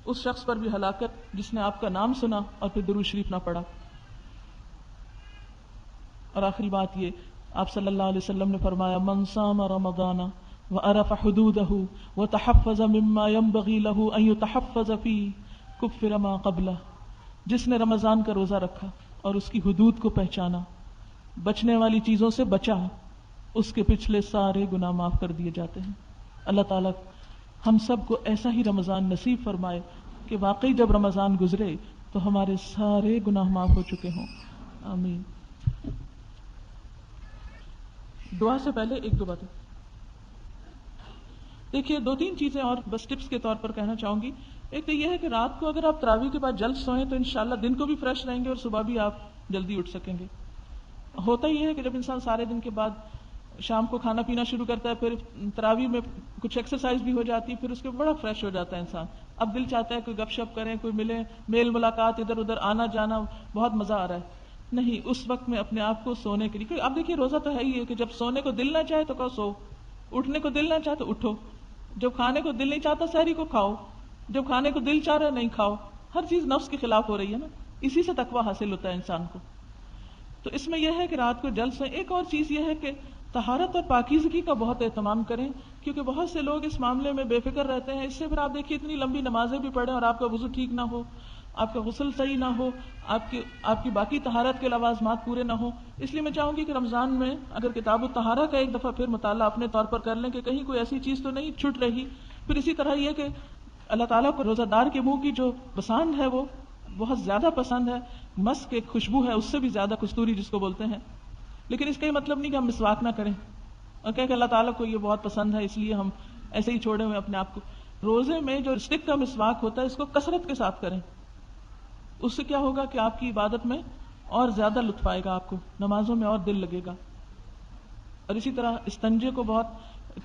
اس شخص پر بھی ہلاکت جس نے آپ کا نام سنا اور پھر درود شریف نہ پڑھا. اور آخری بات یہ آپ صلی اللہ علیہ وسلم نے فرمایا من صام رمضان وعرف حدودہ وتحفظ مما ينبغي له ان يتحفظ فيه کفر ما قبلہ، جس نے رمضان کا روزہ رکھا اور اس کی حدود کو پہچانا، بچنے والی چیزوں سے بچا، اس کے پچھلے سارے گناہ معاف کر دیے جاتے ہیں۔ اللہ تعالیٰ ہم سب کو ایسا ہی رمضان نصیب فرمائے کہ واقعی جب رمضان گزرے تو ہمارے سارے گناہ معاف ہو چکے ہوں، آمین۔ دعا سے پہلے ایک دو باتیں دیکھیے، دو تین چیزیں اور بس ٹپس کے طور پر کہنا چاہوں گی۔ ایک تو یہ ہے کہ رات کو اگر آپ تراویح کے بعد جلد سوئیں تو انشاءاللہ دن کو بھی فریش رہیں گے اور صبح بھی آپ جلدی اٹھ سکیں گے۔ ہوتا یہ ہے کہ جب انسان سارے دن کے بعد شام کو کھانا پینا شروع کرتا ہے، پھر تراویح میں کچھ ایکسرسائز بھی ہو جاتی ہے، پھر اس کے بڑا فریش ہو جاتا ہے انسان، اب دل چاہتا ہے کوئی گپ شپ کریں، کوئی ملے، میل ملاقات، ادھر ادھر آنا جانا، بہت مزہ آ رہا ہے۔ نہیں، اس وقت میں اپنے آپ کو سونے کے لیے، اب دیکھیے روزہ تو ہے ہی ہے کہ جب سونے کو دل نہ چاہے تو کہو سو، اٹھنے کو دل نہ چاہے تو اٹھو، جب کھانے کو دل نہیں چاہتا سحری کو کھاؤ، جب کھانے کو دل چاہ رہا ہے نہیں کھاؤ۔ ہر چیز نفس کے خلاف ہو رہی ہے نا، اسی سے تقویٰ حاصل ہوتا ہے انسان کو۔ تو اس میں یہ ہے کہ رات کو جلد سوئیں۔ ایک اور چیز یہ ہے کہ طہارت اور پاکیزگی کا بہت اہتمام کریں، کیونکہ بہت سے لوگ اس معاملے میں بے فکر رہتے ہیں۔ اس سے پھر آپ دیکھیے اتنی لمبی نمازیں بھی پڑھیں اور آپ کا وضو ٹھیک نہ ہو، آپ کا غسل صحیح نہ ہو، آپ کی باقی طہارت کے لوازمات پورے نہ ہوں۔ اس لیے میں چاہوں گی کہ رمضان میں اگر کتاب الطہارہ کا ایک دفعہ پھر مطالعہ اپنے طور پر کر لیں کہ کہیں کوئی ایسی چیز تو نہیں چھٹ رہی۔ پھر اسی طرح یہ کہ اللہ تعالیٰ کو روزہ دار کے منہ کی جو پسند ہے وہ بہت زیادہ پسند ہے، مسک ایک خوشبو ہے، اس سے بھی زیادہ کستوری جس کو بولتے ہیں۔ لیکن اس کا یہ مطلب نہیں کہ ہم مسواک نہ کریں اور کہیں کہ اللہ تعالیٰ کو یہ بہت پسند ہے اس لیے ہم ایسے ہی چھوڑے ہوئے اپنے آپ کو۔ روزے میں جو اسٹک کا مسواک ہوتا ہے اس کو کثرت کے ساتھ کریں، اس سے کیا ہوگا کہ آپ کی عبادت میں اور زیادہ لطف آئے گا، آپ کو نمازوں میں اور دل لگے گا۔ اور اسی طرح استنجے کو بہت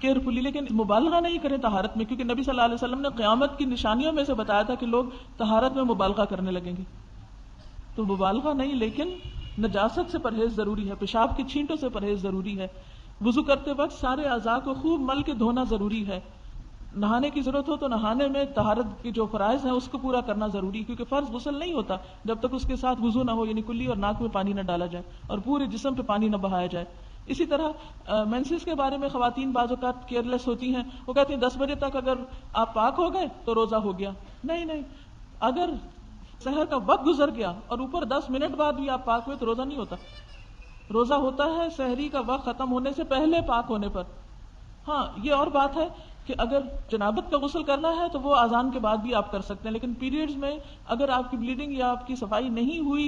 کیئرفلی، لیکن مبالغہ نہیں کریں طہارت میں، کیونکہ نبی صلی اللہ علیہ وسلم نے قیامت کی نشانیوں میں سے بتایا تھا کہ لوگ طہارت میں مبالغہ کرنے لگیں گے۔ تو مبالغہ نہیں، لیکن نجاست سے پرہیز ضروری ہے، پیشاب کی چھینٹوں سے پرہیز ضروری ہے، وضو کرتے وقت سارے اعضاء کو خوب مل کے دھونا ضروری ہے، نہانے کی ضرورت ہو تو نہانے میں طہارت کی جو فرائض ہیں اس کو پورا کرنا ضروری ہے، کیونکہ فرض غسل نہیں ہوتا جب تک اس کے ساتھ وضو نہ ہو، یعنی کلی اور ناک میں پانی نہ ڈالا جائے اور پورے جسم پہ پانی نہ بہایا جائے۔ اسی طرح مینسز کے بارے میں خواتین بعض اوقات کیئرلیس ہوتی ہیں، وہ کہتی ہیں 10 بجے تک اگر آپ پاک ہو گئے تو روزہ ہو گیا۔ نہیں، اگر سحر کا وقت گزر گیا اور اوپر 10 منٹ بعد بھی آپ پاک ہوئے تو روزہ نہیں ہوتا۔ روزہ ہوتا ہے سحری کا وقت ختم ہونے سے پہلے پاک ہونے پر۔ ہاں، یہ اور بات ہے کہ اگر جنابت کا غسل کرنا ہے تو وہ اذان کے بعد بھی آپ کر سکتے ہیں، لیکن پیریڈز میں اگر آپ کی بلیڈنگ یا آپ کی صفائی نہیں ہوئی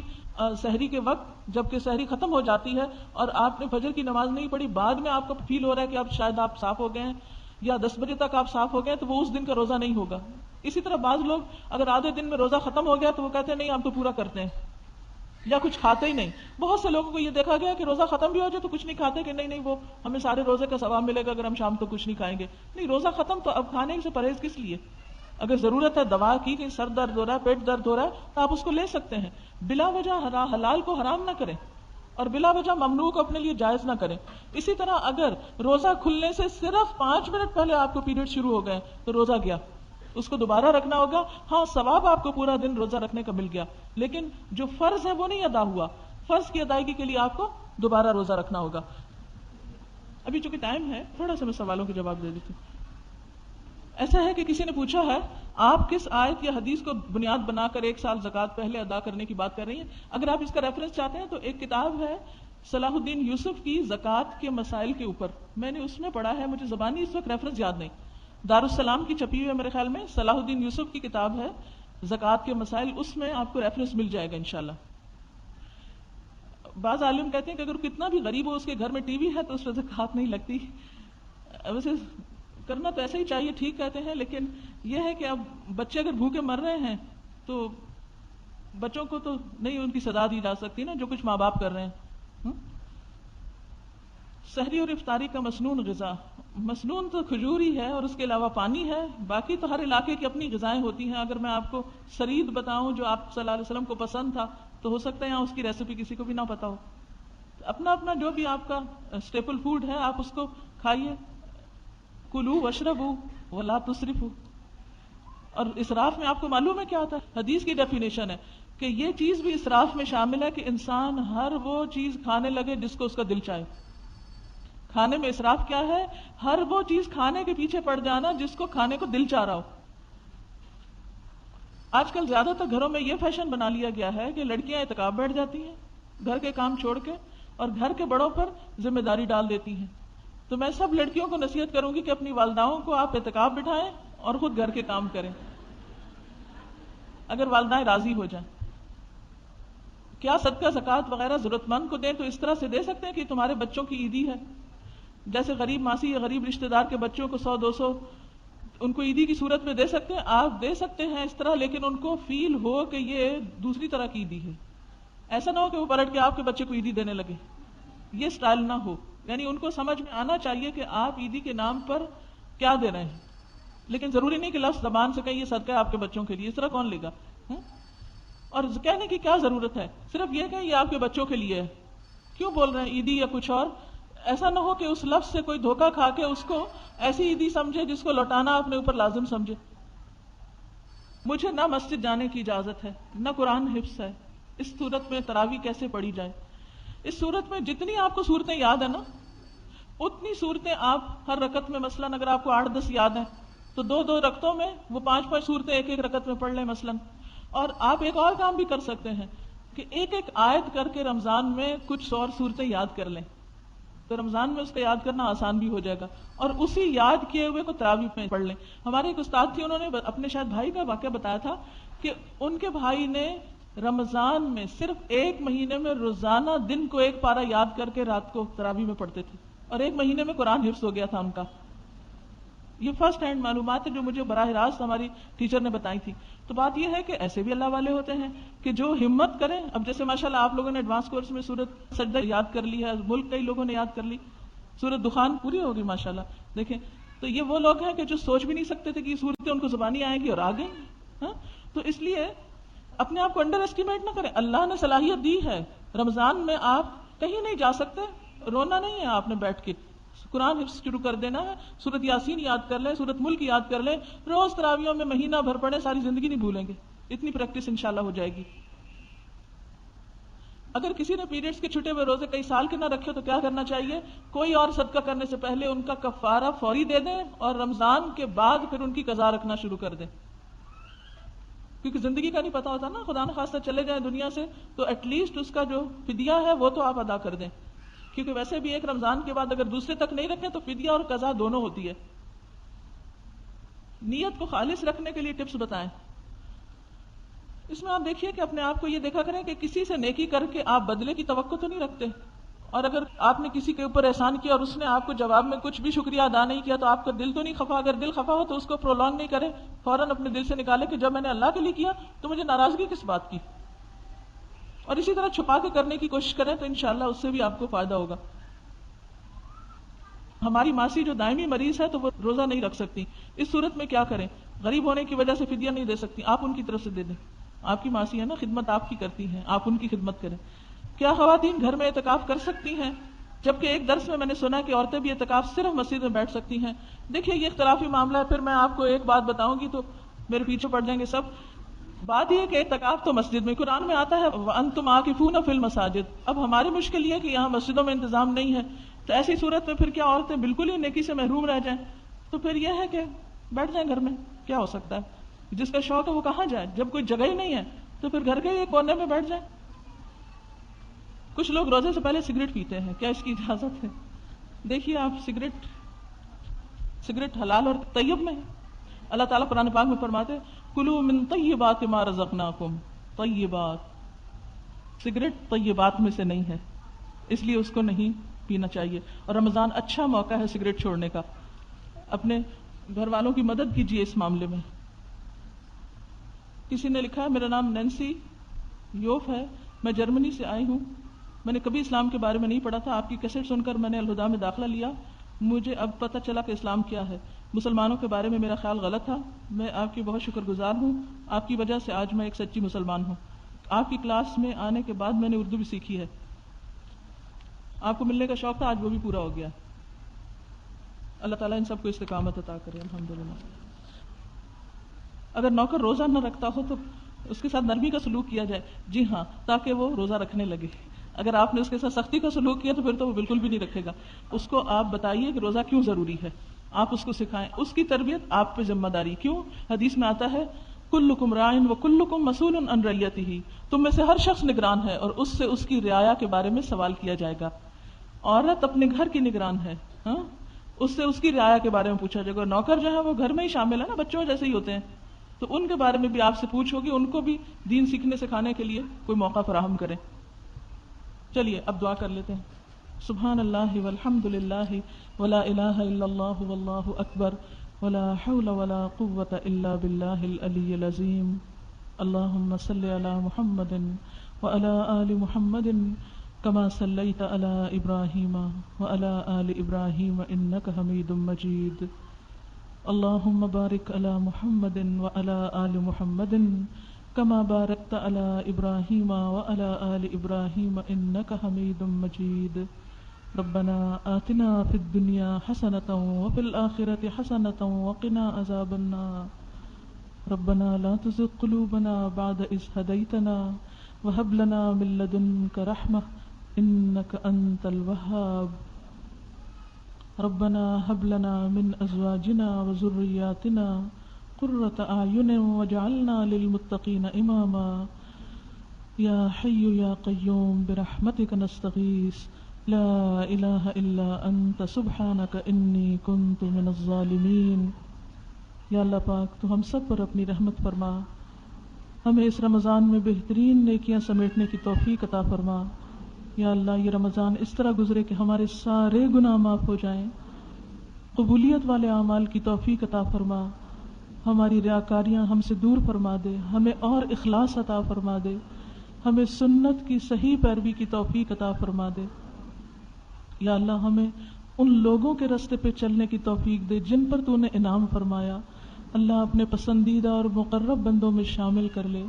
سحری کے وقت، جبکہ سحری ختم ہو جاتی ہے اور آپ نے فجر کی نماز نہیں پڑھی، بعد میں آپ کو فیل ہو رہا ہے کہ اب شاید آپ صاف ہو گئے ہیں یا 10 بجے تک آپ صاف ہو گئے، تو وہ اس دن کا روزہ نہیں ہوگا۔ اسی طرح بعض لوگ اگر آدھے دن میں روزہ ختم ہو گیا تو وہ کہتے ہیں نہیں ہم تو پورا کرتے ہیں، یا کچھ کھاتے ہی نہیں۔ بہت سے لوگوں کو یہ دیکھا گیا کہ روزہ ختم بھی ہو جائے تو کچھ نہیں کھاتے، کہ نہیں وہ ہمیں سارے روزے کا ثواب ملے گا اگر ہم شام تو کچھ نہیں کھائیں گے۔ نہیں، روزہ ختم تو اب کھانے سے پرہیز کس لیے؟ اگر ضرورت ہے دوا کی کہ سر درد ہو رہا ہے، پیٹ درد ہو رہا ہے، تو آپ اس کو لے سکتے ہیں۔ بلا وجہ حلال کو حرام نہ کریں اور بلا وجہ ممنوع کو اپنے لیے جائز نہ کریں۔ اسی طرح اگر روزہ کھلنے سے صرف 5 منٹ پہلے آپ کو پیریڈ شروع ہو گئے تو روزہ گیا، اس کو دوبارہ رکھنا ہوگا۔ ہاں، ثواب آپ کو پورا دن روزہ رکھنے کا مل گیا، لیکن جو فرض ہے وہ نہیں ادا ہوا۔ فرض کی ادائیگی کے لیے آپ کو دوبارہ روزہ رکھنا ہوگا۔ ابھی چونکہ ٹائم ہے تھوڑا سا میں سوالوں کے جواب دے دیتی ہوں۔ ایسا ہے کہ کسی نے پوچھا ہے آپ کس آیت یا حدیث کو بنیاد بنا کر 1 سال زکوٰۃ پہلے ادا کرنے کی بات کر رہی ہیں؟ اگر آپ اس کا ریفرنس چاہتے ہیں تو ایک کتاب ہے صلاح الدین یوسف کی زکوٰۃ کے مسائل کے اوپر، میں نے اس میں پڑھا ہے، مجھے زبانی اس وقت ریفرنس یاد نہیں، دارالسلام کی چھپی ہوئی ہے میرے خیال میں، صلاح الدین یوسف کی کتاب ہے زکوٰۃ کے مسائل، اس میں آپ کو ریفرنس مل جائے گا انشاءاللہ۔ بعض عالم کہتے ہیں کہ اگر کتنا بھی غریب ہو، اس کے گھر میں ٹی وی ہے تو اس پہ زکوٰۃ نہیں لگتی۔ ویسے کرنا تو ایسا ہی چاہیے، ٹھیک کہتے ہیں، لیکن یہ ہے کہ اب بچے اگر بھوکے مر رہے ہیں تو بچوں کو تو نہیں ان کی سزا دی جا سکتی نا، جو کچھ ماں باپ کر رہے ہیں۔ سحری اور افطاری کا مسنون غذا، مسنون تو کھجور ہی ہے اور اس کے علاوہ پانی ہے، باقی تو ہر علاقے کی اپنی غذائیں ہوتی ہیں۔ اگر میں آپ کو سرید بتاؤں جو آپ صلی اللہ علیہ وسلم کو پسند تھا تو ہو سکتا ہے یہاں اس کی ریسیپی کسی کو بھی نہ پتا ہو۔ اپنا اپنا جو بھی آپ کا اسٹیپل فوڈ ہے آپ اس کو کھائیے، کلوا واشربوا ولا تسرفوا۔ اور اسراف میں آپ کو معلوم ہے کیا ہوتا ہے؟ حدیث کی ڈیفینیشن ہے کہ یہ چیز بھی اسراف میں شامل ہے کہ انسان ہر وہ چیز کھانے لگے جس کو اس کا دل چاہے۔ کھانے میں اسراف کیا ہے؟ ہر وہ چیز کھانے کے پیچھے پڑ جانا جس کو کھانے کو دل چاہ رہا ہو۔ آج کل زیادہ تر گھروں میں یہ فیشن بنا لیا گیا ہے کہ لڑکیاں اعتکاف بیٹھ جاتی ہیں گھر کے کام چھوڑ کے اور گھر کے بڑوں پر ذمہ داری ڈال دیتی ہیں. تو میں سب لڑکیوں کو نصیحت کروں گی کہ اپنی والداؤں کو آپ اعتکاف بٹھائیں اور خود گھر کے کام کریں اگر والدائیں راضی ہو جائیں. کیا صدقہ زکوٰۃ وغیرہ ضرورت مند کو دیں تو اس طرح سے دے سکتے ہیں کہ تمہارے بچوں کی عیدی ہے. جیسے غریب ماسی یا غریب رشتہ دار کے بچوں کو 100-200 ان کو عیدی کی صورت میں دے سکتے ہیں. آپ دے سکتے ہیں اس طرح, لیکن ان کو فیل ہو کہ یہ دوسری طرح کی عیدی ہے. ایسا نہ ہو کہ وہ پلٹ کے آپ کے بچے کو عیدی دینے لگے, یہ سٹائل نہ ہو. یعنی ان کو سمجھ میں آنا چاہیے کہ آپ عیدی کے نام پر کیا دے رہے ہیں, لیکن ضروری نہیں کہ لفظ زبان سے کہیں یہ صدقہ ہے آپ کے بچوں کے لیے, اس طرح کون لے گا. اور کہنے کی کیا ضرورت ہے, صرف یہ کہ یہ آپ کے بچوں کے لیے ہے. کیوں بول رہے ہیں عیدی یا کچھ اور؟ ایسا نہ ہو کہ اس لفظ سے کوئی دھوکہ کھا کے اس کو ایسی عیدی سمجھے جس کو لوٹانا اپنے اوپر لازم سمجھے. مجھے نہ مسجد جانے کی اجازت ہے نہ قرآن حفظ ہے. اس صورت میں تراویح کیسے پڑھی جائے؟ اس صورت میں جتنی آپ کو صورتیں یاد ہیں نا اتنی صورتیں آپ ہر رکعت میں, مثلاً اگر آپ کو 8-10 یاد ہیں تو 2-2 رکعتوں میں وہ 5-5 صورتیں ایک رکعت میں پڑھ لیں مثلاً. اور آپ ایک اور کام بھی کر سکتے ہیں کہ ایک آیت کر کے رمضان میں کچھ اور صورتیں یاد کر لیں, تو رمضان میں اس کا یاد کرنا آسان بھی ہو جائے گا. اور اسی یاد کیے ہوئے کو تراویح میں پڑھ لیں. ہمارے ایک استاد تھی, انہوں نے اپنے شاید بھائی کا واقعہ بتایا تھا کہ ان کے بھائی نے رمضان میں صرف 1 مہینے میں روزانہ دن کو 1 پارہ یاد کر کے رات کو تراویح میں پڑھتے تھے, اور 1 مہینے میں قرآن حفظ ہو گیا تھا ان کا. یہ فرسٹ ہینڈ معلومات ہے جو مجھے براہ راست ہماری ٹیچر نے بتائی تھی. تو بات یہ ہے کہ ایسے بھی اللہ والے ہوتے ہیں کہ جو ہمت کریں. اب جیسے ماشاءاللہ آپ لوگوں نے ایڈوانس کورس میں سورۃ سجدہ یاد کر لی ہے, ملک کئی لوگوں نے یاد کر لی, سورۃ دخان پوری ہوگی ماشاءاللہ. دیکھیں تو یہ وہ لوگ ہیں کہ جو سوچ بھی نہیں سکتے تھے کہ یہ صورتیں ان کو زبانی آئیں گی اور آ گئی. تو اس لیے اپنے آپ کو انڈر ایسٹیمیٹ نہ کریں. اللہ نے صلاحیت دی ہے. رمضان میں آپ کہیں نہیں جا سکتے, رونا نہیں ہے آپ نے بیٹھ کے, قرآن حفظ شروع کر دینا ہے. سورۃ یاسین یاد کر لیں, سورۃ ملک یاد کر لیں, روز تراویحوں میں مہینہ بھر پڑھیں, ساری زندگی نہیں بھولیں گے. اتنی پریکٹس انشاءاللہ ہو جائے گی. اگر کسی نے پیریڈز کے چھٹے ہوئے روزے کئی سال کے نہ رکھے تو کیا کرنا چاہیے؟ کوئی اور صدقہ کرنے سے پہلے ان کا کفارہ فوری دے دیں اور رمضان کے بعد پھر ان کی قضا رکھنا شروع کر دیں, کیونکہ زندگی کا نہیں پتا ہوتا نا, خدا نخواستہ چلے جائیں دنیا سے تو ایٹ لیسٹ اس کا جو فدیہ ہے وہ تو آپ ادا کر دیں, کیونکہ ویسے بھی ایک رمضان کے بعد اگر دوسرے تک نہیں رکھیں تو فدیہ اور قضا دونوں ہوتی ہے. نیت کو خالص رکھنے کے لیے ٹپس بتائیں. اس میں آپ دیکھیے کہ اپنے آپ کو یہ دیکھا کریں کہ کسی سے نیکی کر کے آپ بدلے کی توقع تو نہیں رکھتے, اور اگر آپ نے کسی کے اوپر احسان کیا اور اس نے آپ کو جواب میں کچھ بھی شکریہ ادا نہیں کیا تو آپ کا دل تو نہیں خفا. اگر دل خفا ہو تو اس کو پرولونگ نہیں کریں, فوراً اپنے دل سے نکالے کہ جب میں نے اللہ کے لیے کیا تو مجھے ناراضگی کس بات کی. اور اسی طرح چھپا کے کرنے کی کوشش کریں تو انشاءاللہ اس سے بھی آپ کو فائدہ ہوگا. ہماری ماسی جو دائمی مریض ہے تو وہ روزہ نہیں رکھ سکتی, اس صورت میں کیا کریں؟ غریب ہونے کی وجہ سے فدیہ نہیں دے سکتی, آپ ان کی طرف سے دے دیں. آپ کی ماسی ہے نا, خدمت آپ کی کرتی ہیں, آپ ان کی خدمت کریں. کیا خواتین گھر میں اعتکاف کر سکتی ہیں؟ جبکہ ایک درس میں نے سنا کہ عورتیں بھی اعتکاف صرف مسجد میں بیٹھ سکتی ہیں. دیکھیے یہ اختلافی معاملہ ہے, پھر میں آپ کو ایک بات بتاؤں گی تو میرے پیچھے پڑ جائیں گے سب. بات یہ کہ اعتکاف تو مسجد میں, قرآن میں آتا ہے وَأَنْتُمْ عَاكِفُونَ فِي الْمَسَاجِدِ. اب ہماری مشکل یہ ہے کہ یہاں مسجدوں میں انتظام نہیں ہے, تو ایسی صورت میں پھر کیا عورتیں بالکل ہی نیکی سے محروم رہ جائیں؟ تو پھر یہ ہے کہ بیٹھ جائیں گھر میں, کیا ہو سکتا ہے. جس کا شوق ہے وہ کہاں جائے, جب کوئی جگہ ہی نہیں ہے تو پھر گھر کے ایک کونے میں بیٹھ جائیں. کچھ لوگ روزے سے پہلے سگریٹ پیتے ہیں, کیا اس کی اجازت ہے؟ دیکھیے آپ سگریٹ حلال اور طیب میں ہے. اللہ تعالیٰ قرآن پاک میں فرماتے کلوا من طیبات ما رزقناکم. طیبات, سگریٹ طیبات میں سے نہیں ہے, اس لیے اس کو نہیں پینا چاہیے. اور رمضان اچھا موقع ہے سگریٹ چھوڑنے کا. اپنے گھر والوں کی مدد کیجیے اس معاملے میں. کسی نے لکھا ہے میرا نام نینسی یوف ہے, میں جرمنی سے آئی ہوں, میں نے کبھی اسلام کے بارے میں نہیں پڑھا تھا, آپ کی کیسٹ سن کر میں نے الہدا میں داخلہ لیا, مجھے اب پتہ چلا کہ اسلام کیا ہے. مسلمانوں کے بارے میں میرا خیال غلط تھا, میں آپ کی بہت شکر گزار ہوں, آپ کی وجہ سے آج میں ایک سچی مسلمان ہوں. آپ کی کلاس میں آنے کے بعد میں نے اردو بھی سیکھی ہے, آپ کو ملنے کا شوق تھا, آج وہ بھی پورا ہو گیا. اللہ تعالیٰ ان سب کو استقامت عطا کرے الحمدللہ. اگر نوکر روزہ نہ رکھتا ہو تو اس کے ساتھ نرمی کا سلوک کیا جائے. جی ہاں, تاکہ وہ روزہ رکھنے لگے. اگر آپ نے اس کے ساتھ سختی کا سلوک کیا تو پھر تو وہ بالکل بھی نہیں رکھے گا. اس کو آپ بتائیے کہ روزہ کیوں ضروری ہے, آپ اس کو سکھائیں, اس کی تربیت آپ پہ ذمہ داری. کیوں؟ حدیث میں آتا ہے کلکم راعٍ وکلکم مسئول عن رعیتہ، تم میں سے ہر شخص نگران ہے اور اس سے اس کی رعایا کے بارے میں سوال کیا جائے گا. عورت اپنے گھر کی نگران ہے، ہاں، اس سے اس کی رعایا کے بارے میں پوچھا جائے گا. نوکر جو ہے وہ گھر میں ہی شامل ہے نا، بچوں جیسے ہی ہوتے ہیں، تو ان کے بارے میں بھی آپ سے پوچھ ہوگی، ان کو بھی دین سیکھنے سکھانے کے لیے کوئی موقع فراہم کریں. چلیے اب دعا کر لیتے ہیں. سبحان اللہ والحمد للہ ولا الہ الا اللہ واللہ اکبر ولا حول ولا قوة الا باللہ العلی العظیم. اللہم صلی علی محمد وعلی آل محمد كما صليت على إبراهيم وعلى آل إبراهيم إنك حميد مجيد. اللهم بارك على محمد وعلى آل محمد كما باركت على إبراهيم وعلى آل إبراهيم إنك حميد مجيد. ربنا آتنا في الدنيا حسنة وفي الآخرة حسنة وقنا عذاب النار. ربنا لا تزغ قلوبنا بعد إذ هديتنا وهب لنا من لدنك رحمة إنك أنت الوهاب. ربنا هب لنا من أزواجنا وذرياتنا قرة أعين واجعلنا للمتقين إماما. يا حي يا قيوم برحمتك نستغيث لا إله إلا أنت سبحانك إني كنت من الظالمين. یا اللہ پاک تو ہم سب پر اپنی رحمت فرما، ہمیں اس رمضان میں بہترین نیکیاں سمیٹنے کی توفیق عطا فرما. یا اللہ یہ رمضان اس طرح گزرے کہ ہمارے سارے گناہ معاف ہو جائیں، قبولیت والے اعمال کی توفیق عطا فرما، ہماری ریاکاریاں ہم سے دور فرما دے، ہمیں اور اخلاص عطا فرما دے، ہمیں سنت کی صحیح پیروی کی توفیق عطا فرما دے. یا اللہ ہمیں ان لوگوں کے راستے پہ چلنے کی توفیق دے جن پر تو نے انعام فرمایا. اللہ اپنے پسندیدہ اور مقرب بندوں میں شامل کر لے.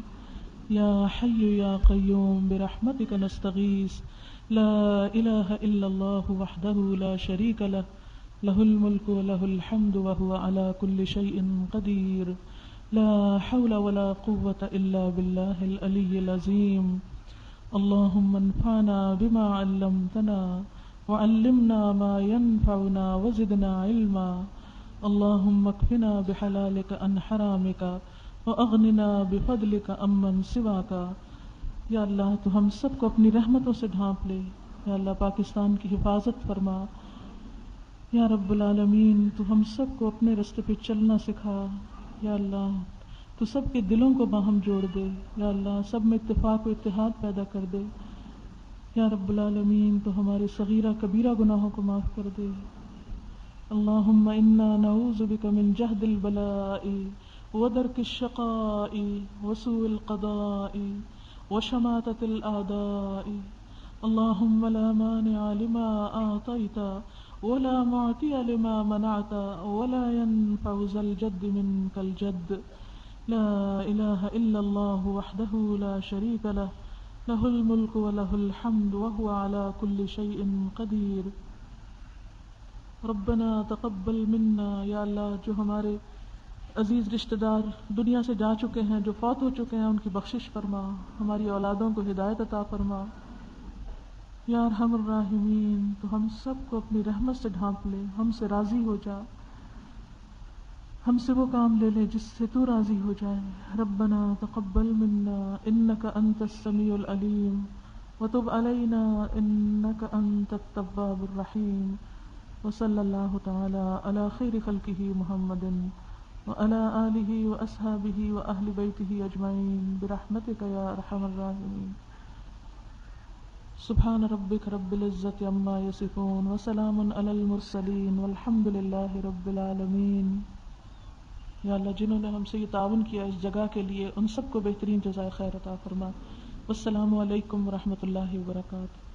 یا حی یا قیوم برحمتک نستغیث لا الہ الا اللہ وحدہ لا شریک لہ لہ الملک ولہ الحمد وہو علی کل شیء قدیر. لا حول ولا قوة الا باللہ العلی العظیم. اللہم انفعنا بما علمتنا وعلمنا ما ينفعنا وزدنا علما. اللهم اكفنا بحلالك عن حرامك واغننا بفضلك عمن سواك. یا اللہ تو ہم سب کو اپنی رحمتوں سے ڈھانپ لے. یا اللہ پاکستان کی حفاظت فرما. یا رب العالمین تو ہم سب کو اپنے راستے پہ چلنا سکھا. یا اللہ تو سب کے دلوں کو باہم جوڑ دے. یا اللہ سب میں اتفاق و اتحاد پیدا کر دے. یا رب العالمین تو ہمارے صغیرہ کبیرہ گناہوں کو معاف کر دے. اللہم انا نعوذ بک من جہد البلاء ودرک الشقاء وسوء القضاء وشماتة الأعداء. اللہم لا مانع لما أعطیت ولا معطی لما منعت ولا ينفع ذا الجد منك الجد. لا الہ الا اللہ وحدہ لا شریک لہ لہ الملک ولہ الحمد وہو علی کل شیء قدیر. ربنا تقبل منا. یا اللہ جو ہمارے عزیز رشتہ دار دنیا سے جا چکے ہیں، جو فوت ہو چکے ہیں، ان کی بخشش فرما، ہماری اولادوں کو ہدایت عطا فرما. یا ارحم الراحمین تو ہم سب کو اپنی رحمت سے ڈھانپ لے، ہم سے راضی ہو جا، ہم سے وہ کام لے لے جس سے تو راضی ہو جائے. ربنا تقبل منا انک انت السمیع العلیم وتب علینا انک انت التواب الرحیم. وصلی اللہ تعالی علی خیر خلقہ محمد وعلی آلہ واصحابہ واہل بیتہ اجمعین برحمتک یا ارحم الراحمین. سبحان ربک رب العزۃ عما یصفون وسلام علی المرسلین والحمد للہ رب العالمین. یا اللہ جنہوں نے ہم سے یہ تعاون کیا اس جگہ کے لیے ان سب کو بہترین جزائے خیر عطا فرما. والسلام علیکم ورحمۃ اللہ وبرکاتہ.